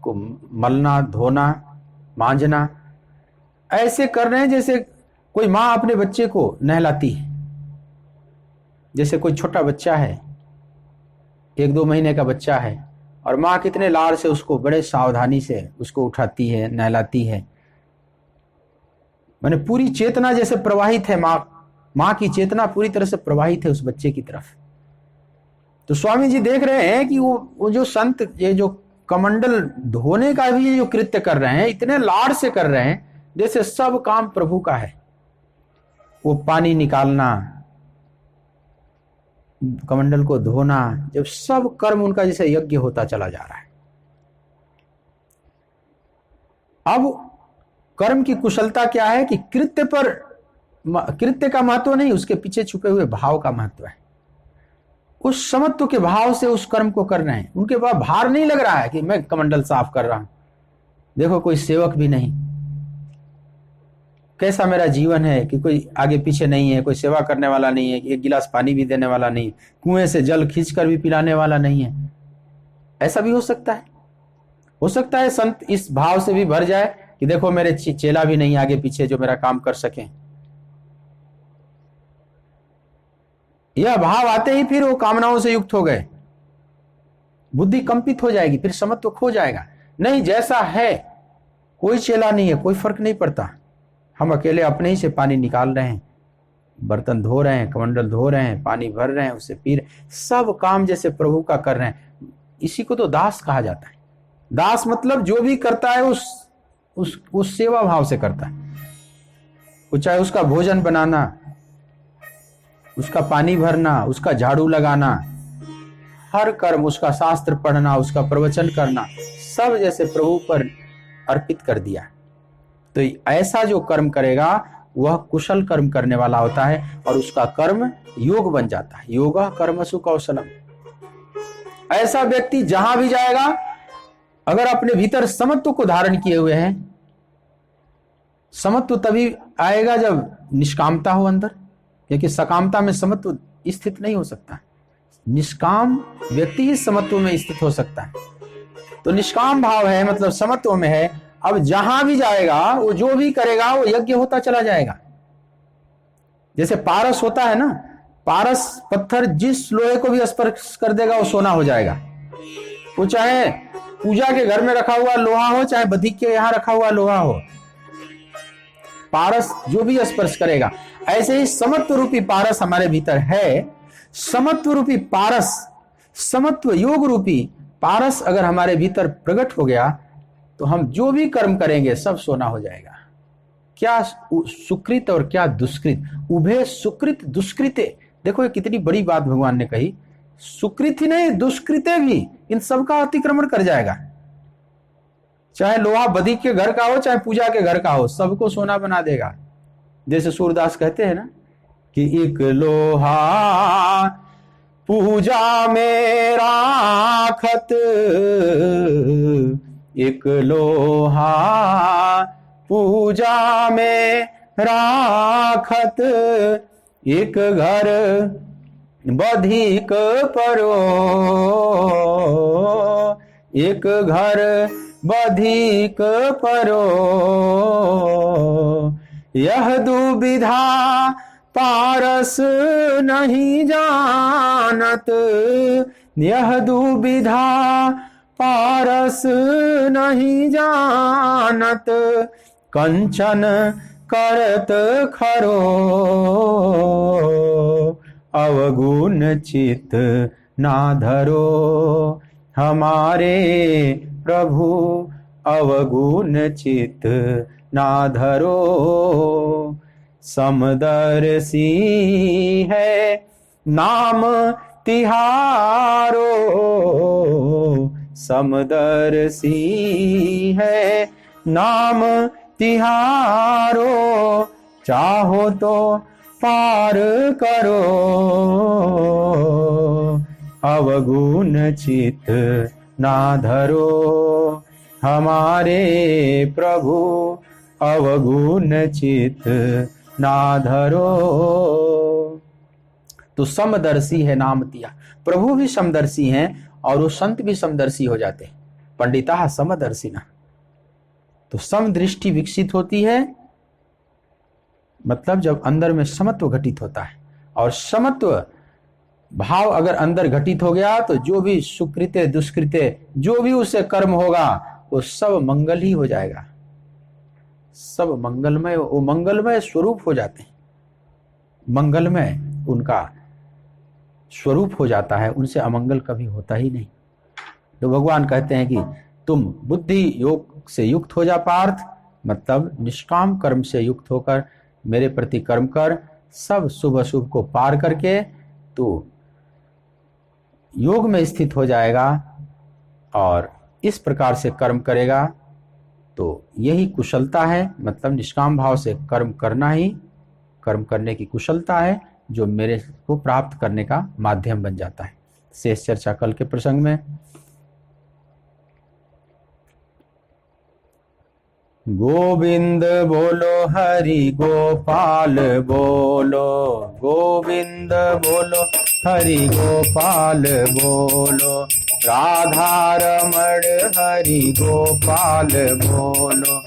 को मलना, धोना, मांजना, ऐसे कर रहे हैं जैसे कोई माँ अपने बच्चे को नहलाती है। जैसे कोई छोटा बच्चा है, 1-2 महीने का बच्चा है, और माँ कितने लाड़ से उसको बड़े सावधानी से उसको उठाती है, नहलाती है। माने पूरी चेतना जैसे प्रवाहित है, माँ की चेतना पूरी तरह से प्रवाहित है उस बच्चे की तरफ। तो स्वामी जी देख रहे हैं कि वो जो संत ये जो कमंडल धोने का भी जो कृत्य कर रहे हैं, इतने लाड़ से कर रहे हैं जैसे सब काम प्रभु का है। वो पानी निकालना, कमंडल को धोना, जब सब कर्म उनका जैसे यज्ञ होता चला जा रहा है। अब कर्म की कुशलता क्या है कि कृत्य का महत्व नहीं, उसके पीछे छुपे हुए भाव का महत्व है। उस समत्व के भाव से उस कर्म को कर रहे हैं। उनके पास भार नहीं लग रहा है कि मैं कमंडल साफ कर रहा हूं, देखो कोई सेवक भी नहीं, कैसा मेरा जीवन है कि कोई आगे पीछे नहीं है, कोई सेवा करने वाला नहीं है, एक गिलास पानी भी देने वाला नहीं, कुएं से जल खींचकर भी पिलाने वाला नहीं है। ऐसा भी हो सकता है संत इस भाव से भी भर जाए कि देखो मेरे चेला भी नहीं आगे पीछे जो मेरा काम कर सके। यह भाव आते ही फिर वो कामनाओं से युक्त हो गए, बुद्धि कंपित हो जाएगी, फिर समत्व खो जाएगा। नहीं, जैसा है, कोई चेला नहीं है, कोई फर्क नहीं पड़ता, हम अकेले अपने ही से पानी निकाल रहे हैं, बर्तन धो रहे हैं, कमंडल धो रहे हैं, पानी भर रहे हैं, उससे पी रहे, सब काम जैसे प्रभु का कर रहे हैं। इसी को तो दास कहा जाता है। दास मतलब जो भी करता है उस सेवा भाव से करता है। वो चाहे उसका भोजन बनाना, उसका पानी भरना, उसका झाड़ू लगाना, हर कर्म, उसका शास्त्र पढ़ना, उसका प्रवचन करना, सब जैसे प्रभु पर अर्पित कर दिया। तो ऐसा जो कर्म करेगा वह कुशल कर्म करने वाला होता है, और उसका कर्म योग बन जाता है। योगा कर्मसु कौशलम। ऐसा व्यक्ति जहां भी जाएगा, अगर अपने भीतर समत्व को धारण किए हुए हैं, समत्व तभी आएगा जब निष्कामता हो अंदर, क्योंकि सकामता में समत्व स्थित नहीं हो सकता, निष्काम व्यक्ति ही समत्व में स्थित हो सकता है। तो निष्काम भाव है मतलब समत्व में है। अब जहां भी जाएगा वो जो भी करेगा वो यज्ञ होता चला जाएगा। जैसे पारस होता है ना, पारस पत्थर जिस लोहे को भी स्पर्श कर देगा वो सोना हो जाएगा। वो चाहे पूजा के घर में रखा हुआ लोहा हो, चाहे बधिक के यहां रखा हुआ लोहा हो, पारस जो भी स्पर्श करेगा। ऐसे ही समत्व रूपी पारस हमारे भीतर है। समत्व रूपी पारस, समत्व योग रूपी पारस अगर हमारे भीतर प्रकट हो गया तो हम जो भी कर्म करेंगे सब सोना हो जाएगा। क्या सुकृत और क्या दुष्कृत, उभय सुकृत दुष्कृते। देखो ये कितनी बड़ी बात भगवान ने कही। सुकृत ही नहीं, दुष्कृते भी इन सब का अतिक्रमण कर जाएगा। चाहे लोहा बधिक के घर का हो, चाहे पूजा के घर का हो, सबको सोना बना देगा। जैसे सूरदास कहते हैं ना कि एक लोहा पूजा में राखत, एक लोहा पूजा में राखत, एक घर बधिक परो, एक घर बधिक परो, यह दुविधा पारस नहीं जानत, यह दुविधा पारस नहीं जानत, कंचन करत खरो, अवगुण चित ना धरो, हमारे प्रभु अवगुण चित ना धरो। समदर्शी है नाम तिहारो, समदर्शी है नाम तिहारो, चाहो तो पार करो, अवगुण चित ना धरो, हमारे प्रभु अवगुण चित ना धरो। तो समदर्शी है नाम तिया, प्रभु भी समदर्शी हैं और वो संत भी समदर्शी हो जाते हैं। पंडिता समदर्शिना, तो समदृष्टि विकसित होती है मतलब जब अंदर में समत्व घटित होता है। और समत्व भाव अगर अंदर घटित हो गया तो जो भी सुकृत्य दुष्कृत्य जो भी उससे कर्म होगा वो सब मंगल ही हो जाएगा, सब मंगलमय, वो मंगलमय स्वरूप हो जाते हैं, मंगलमय उनका स्वरूप हो जाता है, उनसे अमंगल कभी होता ही नहीं। तो भगवान कहते हैं कि तुम बुद्धि योग से युक्त हो जा पार्थ, मतलब निष्काम कर्म से युक्त होकर मेरे प्रति कर्म कर, सब शुभ अशुभ को पार करके तू योग में स्थित हो जाएगा और इस प्रकार से कर्म करेगा तो यही कुशलता है। मतलब निष्काम भाव से कर्म करना ही कर्म करने की कुशलता है जो मेरे को प्राप्त करने का माध्यम बन जाता है। शेष चर्चा कल के प्रसंग में। गोविंद बोलो हरि गोपाल बोलो, गोविंद बोलो हरि गोपाल बोलो, राधा रमण हरि गोपाल बोलो,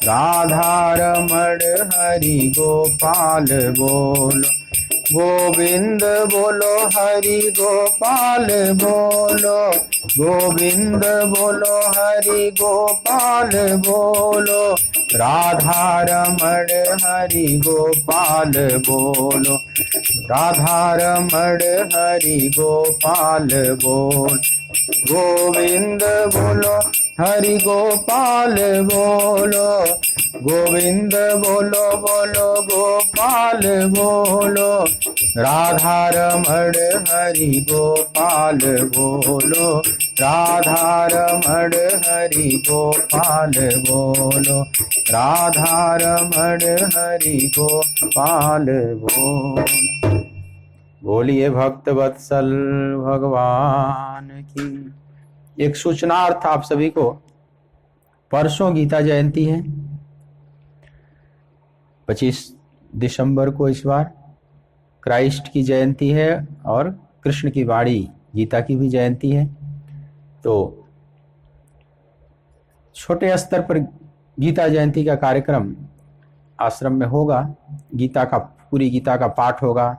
राधा रमण हरि गोपाल बोलो, गोविंद बोलो हरि गोपाल बोलो, गोविंद बोलो हरि गोपाल बोलो, राधा रमण हरि गोपाल बोलो, राधा रमण हरि गोपाल बोल, गोविंद बोलो हरि गोपाल बोलो, गोविंद बोलो बोलो गोपाल बोलो, राधा रमण हरि गोपाल बोलो, राधा रमण हरि गोपाल बोलो, राधा रमण हरि गोपाल बोलो। बोलिए भक्त वत्सल भगवान की। एक सूचनार्थ आप सभी को, परसों गीता जयंती है 25 दिसंबर को इस बार, क्राइस्ट की जयंती है और कृष्ण की वाणी गीता की भी जयंती है। तो छोटे स्तर पर गीता जयंती का कार्यक्रम आश्रम में होगा। पूरी गीता का पाठ होगा,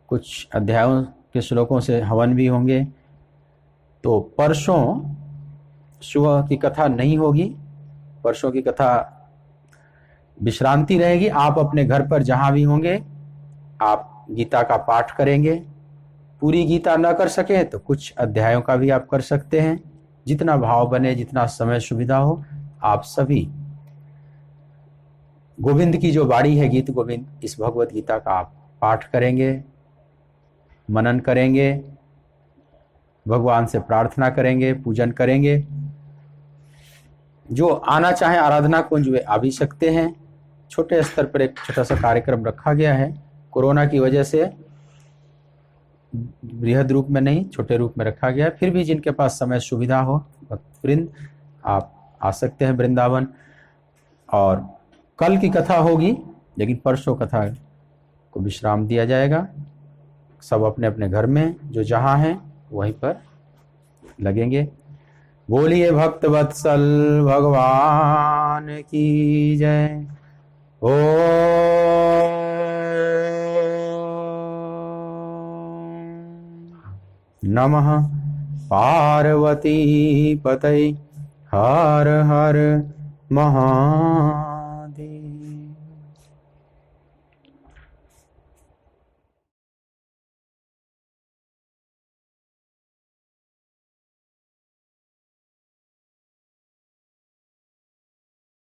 कुछ अध्यायों के श्लोकों से हवन भी होंगे। तो परसों सुबह की कथा नहीं होगी, परसों की कथा विश्रांति रहेगी। आप अपने घर पर जहां भी होंगे आप गीता का पाठ करेंगे। पूरी गीता न कर सके तो कुछ अध्यायों का भी आप कर सकते हैं, जितना भाव बने, जितना समय सुविधा हो। आप सभी गोविंद की जो वाणी है, गीत गोविंद, इस भगवत गीता का आप पाठ करेंगे, मनन करेंगे, भगवान से प्रार्थना करेंगे, पूजन करेंगे। जो आना चाहे आराधना कुंज वे आ भी सकते हैं। छोटे स्तर पर एक छोटा सा कार्यक्रम रखा गया है, कोरोना की वजह से बृहद रूप में नहीं, छोटे रूप में रखा गया है। फिर भी जिनके पास समय सुविधा हो भक्तवृंद, आप आ सकते हैं वृंदावन। और कल की कथा होगी, लेकिन परसों कथा को विश्राम दिया जाएगा। सब अपने अपने घर में जो जहां हैं वहीं पर लगेंगे। बोलिए भक्त वत्सल भगवान की जय। ओ नमः पार्वती पतये हर हर महादेव।